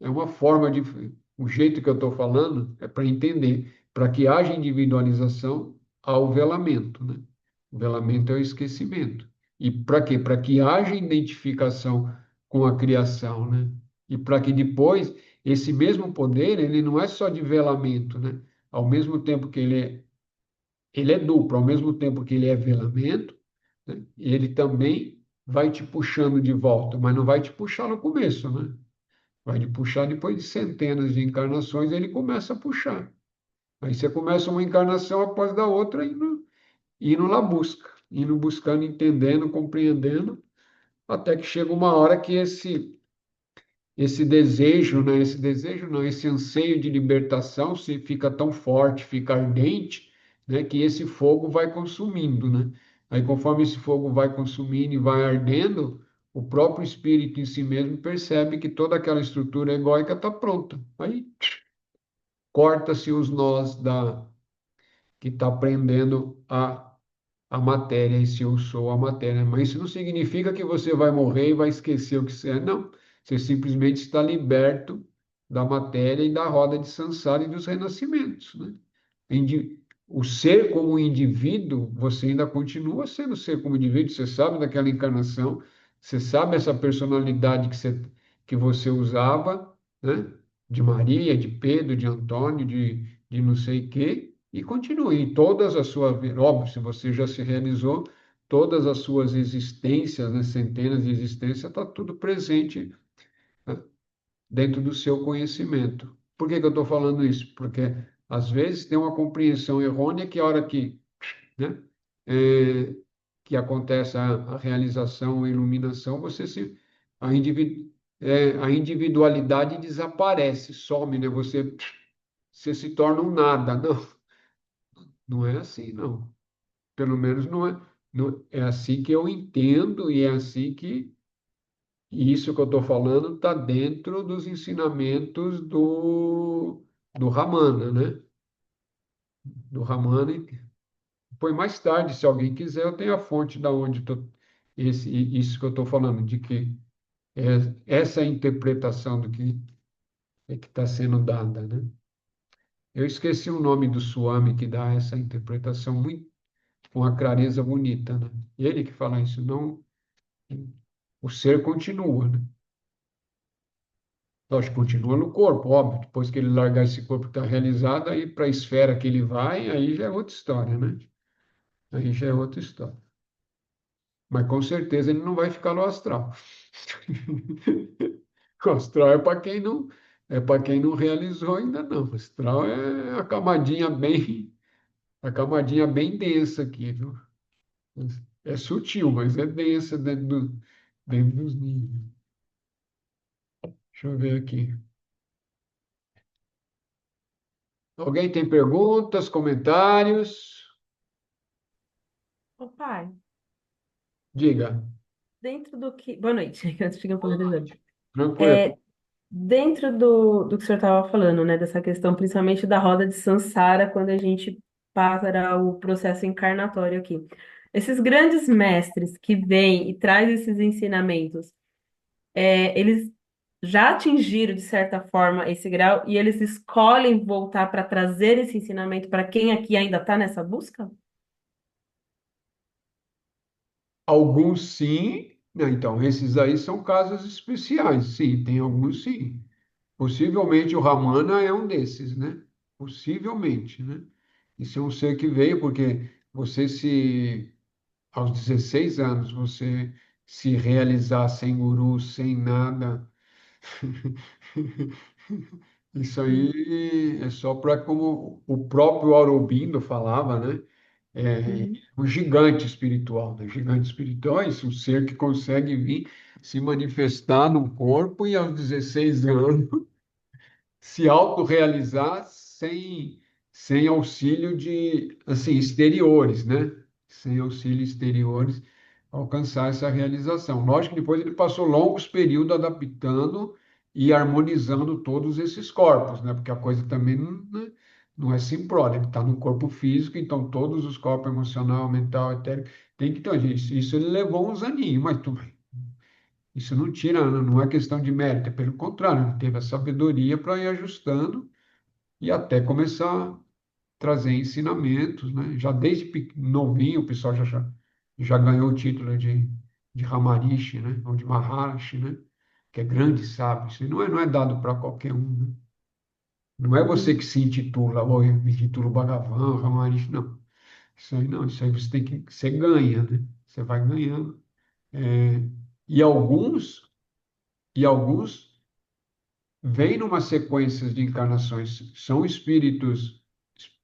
É uma forma de. O jeito que eu estou falando é para entender. Para que haja individualização, há o velamento, né? O velamento é o esquecimento. E para quê? Para que haja identificação com a criação, né? E para que depois esse mesmo poder, ele não é só de velamento, né? Ao mesmo tempo que ele é duplo, ao mesmo tempo que ele é velamento, né? Ele também vai te puxando de volta, mas não vai te puxar no começo, né? Vai te puxar depois de centenas de encarnações, ele começa a puxar. Aí você começa uma encarnação após da outra, indo na busca, indo buscando, entendendo, compreendendo, até que chega uma hora que esse desejo, né, esse desejo não, esse anseio de libertação se fica tão forte, fica ardente, né, que esse fogo vai consumindo, né? Aí conforme esse fogo vai consumindo e vai ardendo, o próprio espírito em si mesmo percebe que toda aquela estrutura egóica está pronta. Aí corta-se os nós que está prendendo a matéria, e se eu sou a matéria. Mas isso não significa que você vai morrer e vai esquecer o que você é. Não. Você simplesmente está liberto da matéria e da roda de samsara e dos renascimentos, né? O ser como indivíduo, você ainda continua sendo ser como indivíduo, você sabe daquela encarnação, você sabe essa personalidade que você usava, né? De Maria, de Pedro, de Antônio, de não sei quê, e continue. E todas as suas, óbvio, se você já se realizou, todas as suas existências, né? Centenas de existências, está tudo presente, né? Dentro do seu conhecimento. Por que que eu estou falando isso? Porque às vezes tem uma compreensão errônea que a hora que, né? é, que acontece a realização, a iluminação, a, a individualidade desaparece, some, né? Você se torna um nada. Não, não é assim, não. Pelo menos é assim que eu entendo e é assim que e isso que eu estou falando está dentro dos ensinamentos do Ramana, né? Do Ramana. Põe mais tarde, se alguém quiser, eu tenho a fonte da onde isso que eu estou falando, de que essa é a interpretação do que é que está sendo dada, né? Eu esqueci o nome do Swami que dá essa interpretação muito com uma clareza bonita, né? Ele que fala isso, não o ser continua, né? Lógico, continua no corpo, óbvio. Depois que ele largar esse corpo que está realizado, aí para a esfera que ele vai, aí já é outra história, né? Aí já é outra história. Mas com certeza ele não vai ficar no astral. O astral é para quem não realizou ainda não. O astral é a camadinha bem densa aqui, viu? É sutil, mas é densa dentro dos níveis. Deixa eu ver aqui. Alguém tem perguntas, comentários? Ô, pai, Diga. dentro do que. Boa noite, antes de chegar um Tranquilo. É, dentro do que o senhor estava falando, né, dessa questão, principalmente da roda de Sansara, quando a gente para o processo encarnatório aqui. Esses grandes mestres que vêm e trazem esses ensinamentos, eles já atingiram, de certa forma, esse grau e eles escolhem voltar para trazer esse ensinamento para quem aqui ainda está nessa busca? Alguns sim. Não, então, esses aí são casos especiais. Sim, tem alguns sim. Possivelmente o Ramana é um desses, né? Possivelmente, né? Isso é um ser que veio porque aos 16 anos, você se realizar sem guru, sem nada, isso aí é só para, como o próprio Aurobindo falava, né? É Uhum. um gigante espiritual, né? Gigante espiritual é isso, um ser que consegue vir se manifestar num corpo e aos 16 anos se autorrealizar sem auxílio de, assim, exteriores, né? Sem auxílio exteriores, alcançar essa realização. Lógico que depois ele passou longos períodos adaptando e harmonizando todos esses corpos, né? Porque a coisa também não, né? Não é simplória, ele está no corpo físico, então todos os corpos emocional, mental, etérico, tem que ter isso ele levou uns aninhos, mas isso não tira, não é questão de mérito, é pelo contrário, ele teve a sabedoria para ir ajustando e até começar a trazer ensinamentos, né? Já desde novinho o pessoal já ganhou o título de Ramarishi, né? Ou de Maharishi, né? Que é grande sábio. Isso não é dado para qualquer um, né? Não é você que Uhum. se intitula, ou eu me intitulo Bhagavan, Ramarishi, não. Isso aí não, isso aí você ganha, né? Você vai ganhando. É, e alguns vêm numa sequência de encarnações, são espíritos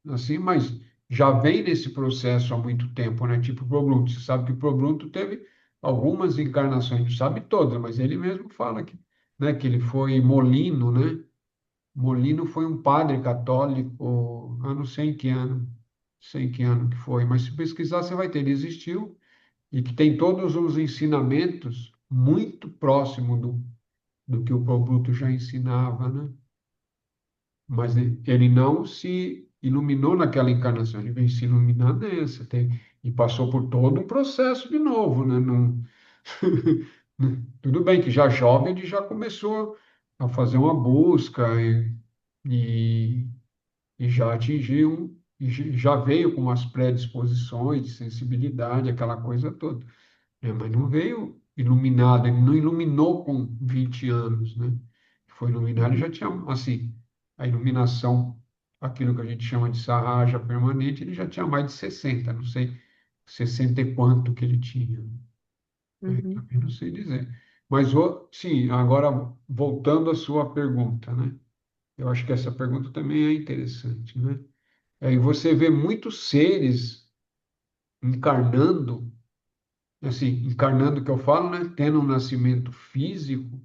assim, mas já vem nesse processo há muito tempo, né? Tipo o Problunto. Você sabe que o Problunto teve algumas encarnações, não sabe todas, mas ele mesmo fala que, né, que ele foi Molino, né? Molino foi um padre católico, eu não sei em que ano que foi, mas se pesquisar você vai ter, ele existiu e que tem todos os ensinamentos muito próximo do que o Problunto já ensinava, né? Mas ele não se iluminou naquela encarnação, ele veio se iluminar nessa, e passou por todo um processo de novo, né? Não, tudo bem que já jovem ele já começou a fazer uma busca e, e já atingiu, já veio com as predisposições de sensibilidade, aquela coisa toda, né? Mas não veio. iluminado, ele não iluminou com 20 anos, né? Foi iluminado, ele já tinha, assim, a iluminação, aquilo que a gente chama de sarraja permanente, ele já tinha mais de 60, não sei 60 e quanto que ele tinha, né? Uhum. Também não sei dizer. Mas, sim, agora voltando à sua pergunta, né? Eu acho que essa pergunta também é interessante, né? Aí você vê muitos seres encarnando, assim, encarnando que eu falo, né? Tendo um nascimento físico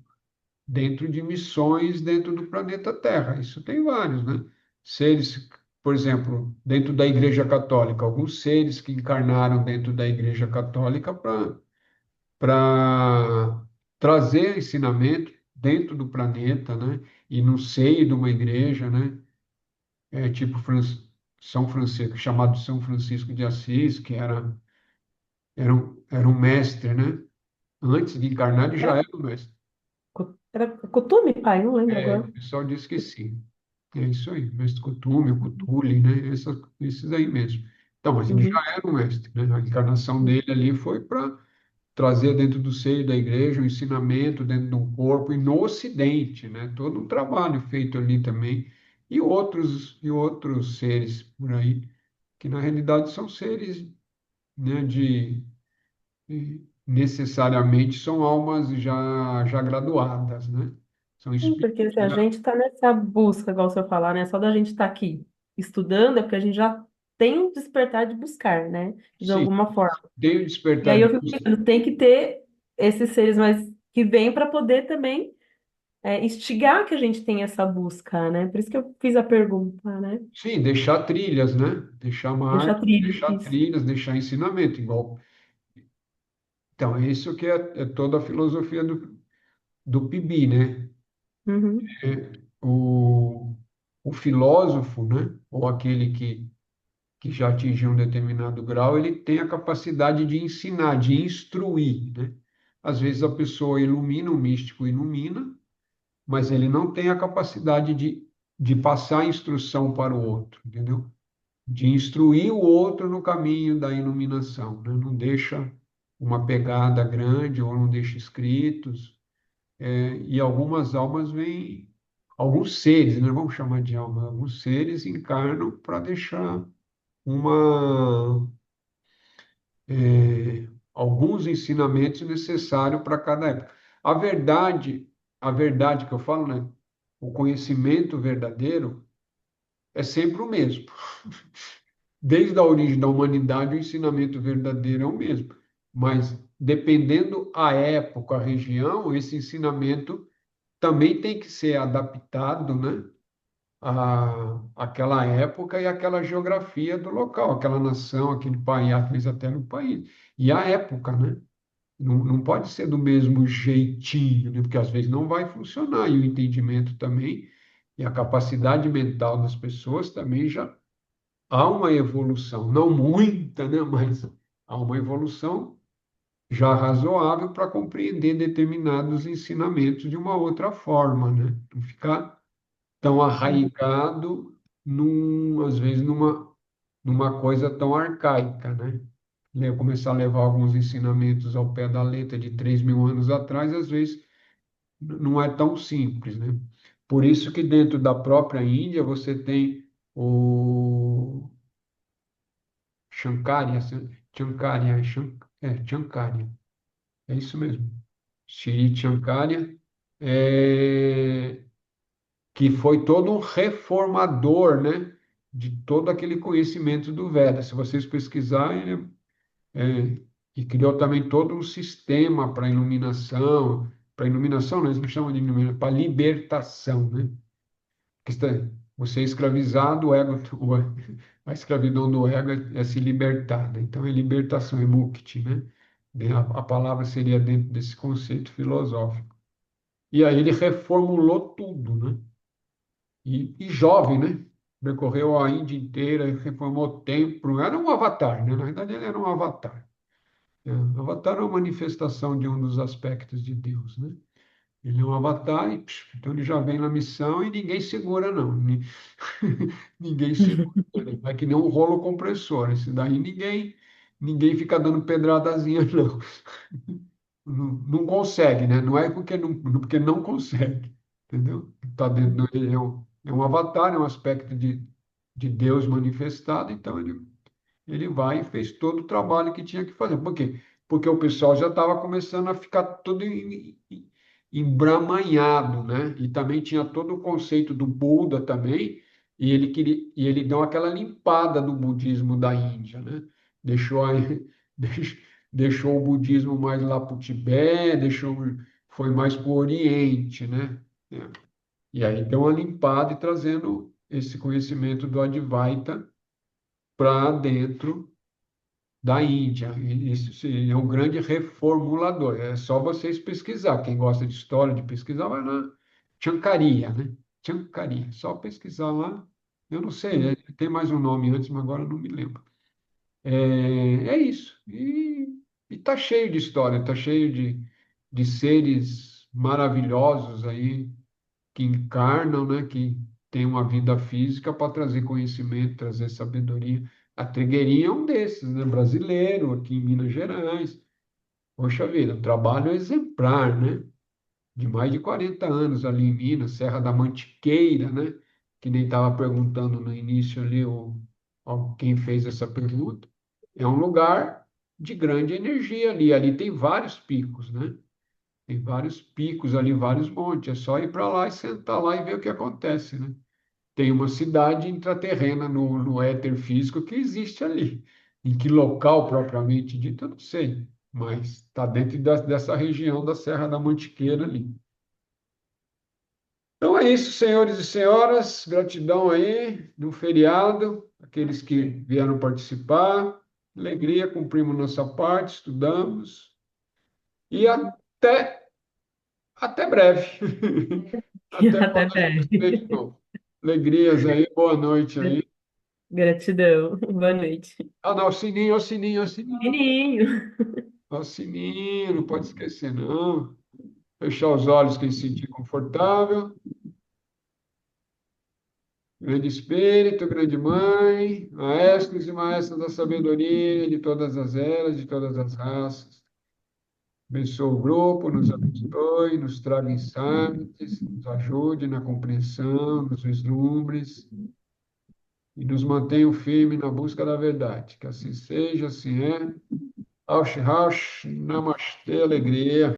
dentro de missões dentro do planeta Terra. Isso tem vários, né? Seres, por exemplo, dentro da Igreja Católica, alguns seres que encarnaram dentro da Igreja Católica para trazer ensinamento dentro do planeta, né? E no seio de uma igreja, né? Tipo São Francisco, chamado São Francisco de Assis, que era um mestre, né? Antes de encarnar, ele já Era, era um mestre. era costume, pai? Não lembro O agora. pessoal diz que sim. É isso aí, mestre Kutume, o Cutuli, né? Esses aí mesmo. Então, mas ele já Uhum. era um mestre, né? A encarnação Uhum. dele ali foi para trazer dentro do seio da igreja um ensinamento dentro de um corpo, e no Ocidente, né? Todo um trabalho feito ali também, e outros seres por aí, que na realidade são seres, né, necessariamente são almas já graduadas, né? São Sim, espíritos. porque se a gente está nessa busca, igual você falar, né? Só da gente estar aqui estudando, é porque a gente já tem um despertar de buscar, né? De Sim, alguma forma. tem o E despertar aí de eu fico luz. pensando, tem que ter esses seres mais que vêm para poder também instigar que a gente tenha essa busca, né? Por isso que eu fiz a pergunta, né? Sim, deixar trilhas, né? Deixar Deixar marcas, trilho, deixar isso. trilhas, deixar ensinamento, igual. Então, é isso que é toda a filosofia do PIB, né? Uhum. O, o filósofo, né? Ou aquele que já atingiu um determinado grau, ele tem a capacidade de ensinar, de instruir, né? Às vezes a pessoa ilumina, o místico ilumina, mas ele não tem a capacidade de passar a instrução para o outro, entendeu? De instruir o outro no caminho da iluminação, né? Não deixa uma pegada grande ou não deixa escritos. E algumas almas vêm, alguns seres, né? Vamos chamar de alma, alguns seres encarnam para deixar uma, alguns ensinamentos necessários para cada época. A verdade, a verdade que eu falo, né? O conhecimento verdadeiro é sempre o mesmo. Desde a origem da humanidade, o ensinamento verdadeiro é o mesmo. Mas, dependendo a época, a região, esse ensinamento também tem que ser adaptado, né, àquela época e àquela geografia do local, aquela nação, aquele país, às vezes até no país. E a época, né? Não pode ser do mesmo jeitinho, né? Porque às vezes não vai funcionar. E o entendimento também, e a capacidade mental das pessoas também já há uma evolução, não muita, né, mas há uma evolução já razoável para compreender determinados ensinamentos de uma outra forma, né? Não ficar tão Uhum. arraigado às vezes numa coisa tão arcaica, né? Começar a levar alguns ensinamentos ao pé da letra de 3.000 anos atrás, às vezes não é tão simples, né? Por isso que dentro da própria Índia você tem o Shankarya, Shankarya, Shankarya, é isso mesmo. Shri Shankarya, é, que foi todo um reformador, né, de todo aquele conhecimento do Veda. Se vocês pesquisarem, e criou também todo um sistema para iluminação, né, eles não chamam de iluminação, para libertação, né? Que você é escravizado, o ego, a escravidão do ego é se libertar, né? Então é libertação, é mukti, né? A palavra seria dentro desse conceito filosófico. E aí ele reformulou tudo, né? E jovem, né? Percorreu a Índia inteira, reformou o templo, era um avatar, né? Na verdade ele era um avatar. O avatar é uma manifestação de um dos aspectos de Deus, né? Ele é um avatar, então ele já vem na missão e ninguém segura, não. Ninguém segura. Ele vai que nem um rolo compressor. Esse daí ninguém fica dando pedradazinha, não. não consegue, né? Não é porque não consegue, entendeu? Tá dentro, ele é um avatar, é um aspecto de Deus manifestado, então ele vai e fez todo o trabalho que tinha que fazer. Por quê? Porque o pessoal já estava começando a ficar todo embramanhado, né? E também tinha todo o conceito do Buda também, e ele deu aquela limpada do budismo da Índia, né? Deixou, deix- deixou o budismo mais lá para o Tibete, foi mais para o Oriente, né? É. E aí deu uma limpada e trazendo esse conhecimento do Advaita para dentro da Índia. E isso é um grande reformulador. É só vocês pesquisar. Quem gosta de história, de pesquisar, vai lá. Chancaria, né? Chancaria. Só pesquisar lá. Eu não sei, tem mais um nome antes, mas agora eu não me lembro. É isso. E tá cheio de história, tá cheio de seres maravilhosos aí que encarnam, né, que tem uma vida física para trazer conhecimento, trazer sabedoria. A Trigueirinha é um desses, né, brasileiro, aqui em Minas Gerais. Poxa vida, um trabalho exemplar, né? De mais de 40 anos ali em Minas, Serra da Mantiqueira, né? Que nem estava perguntando no início ali quem fez essa pergunta. É um lugar de grande energia ali. Ali tem vários picos, né? Tem vários picos ali, vários montes. É só ir para lá e sentar lá e ver o que acontece, né? Tem uma cidade intraterrena no éter físico que existe ali. Em que local propriamente dito, eu não sei. Mas está dentro dessa região da Serra da Mantiqueira ali. Então é isso, senhores e senhoras. Gratidão aí no feriado, aqueles que vieram participar. Alegria, cumprimos nossa parte, estudamos. E até breve. Até Até quando a gente se vê breve. de novo. Alegrias aí, boa noite aí. Gratidão. Boa noite. Ah, não, o sininho, o sininho, o sininho. Menino. O sininho, não pode esquecer, não. Fechar os olhos, quem se sentir confortável. Grande Espírito, grande Mãe, maestros e maestras da sabedoria de todas as eras, de todas as raças. Abençoe o grupo, nos abençoe, nos traga insights, nos ajude na compreensão, nos vislumbres e nos mantenha firme na busca da verdade. Que assim seja, assim é. Aush, Aush, Namastê, alegria.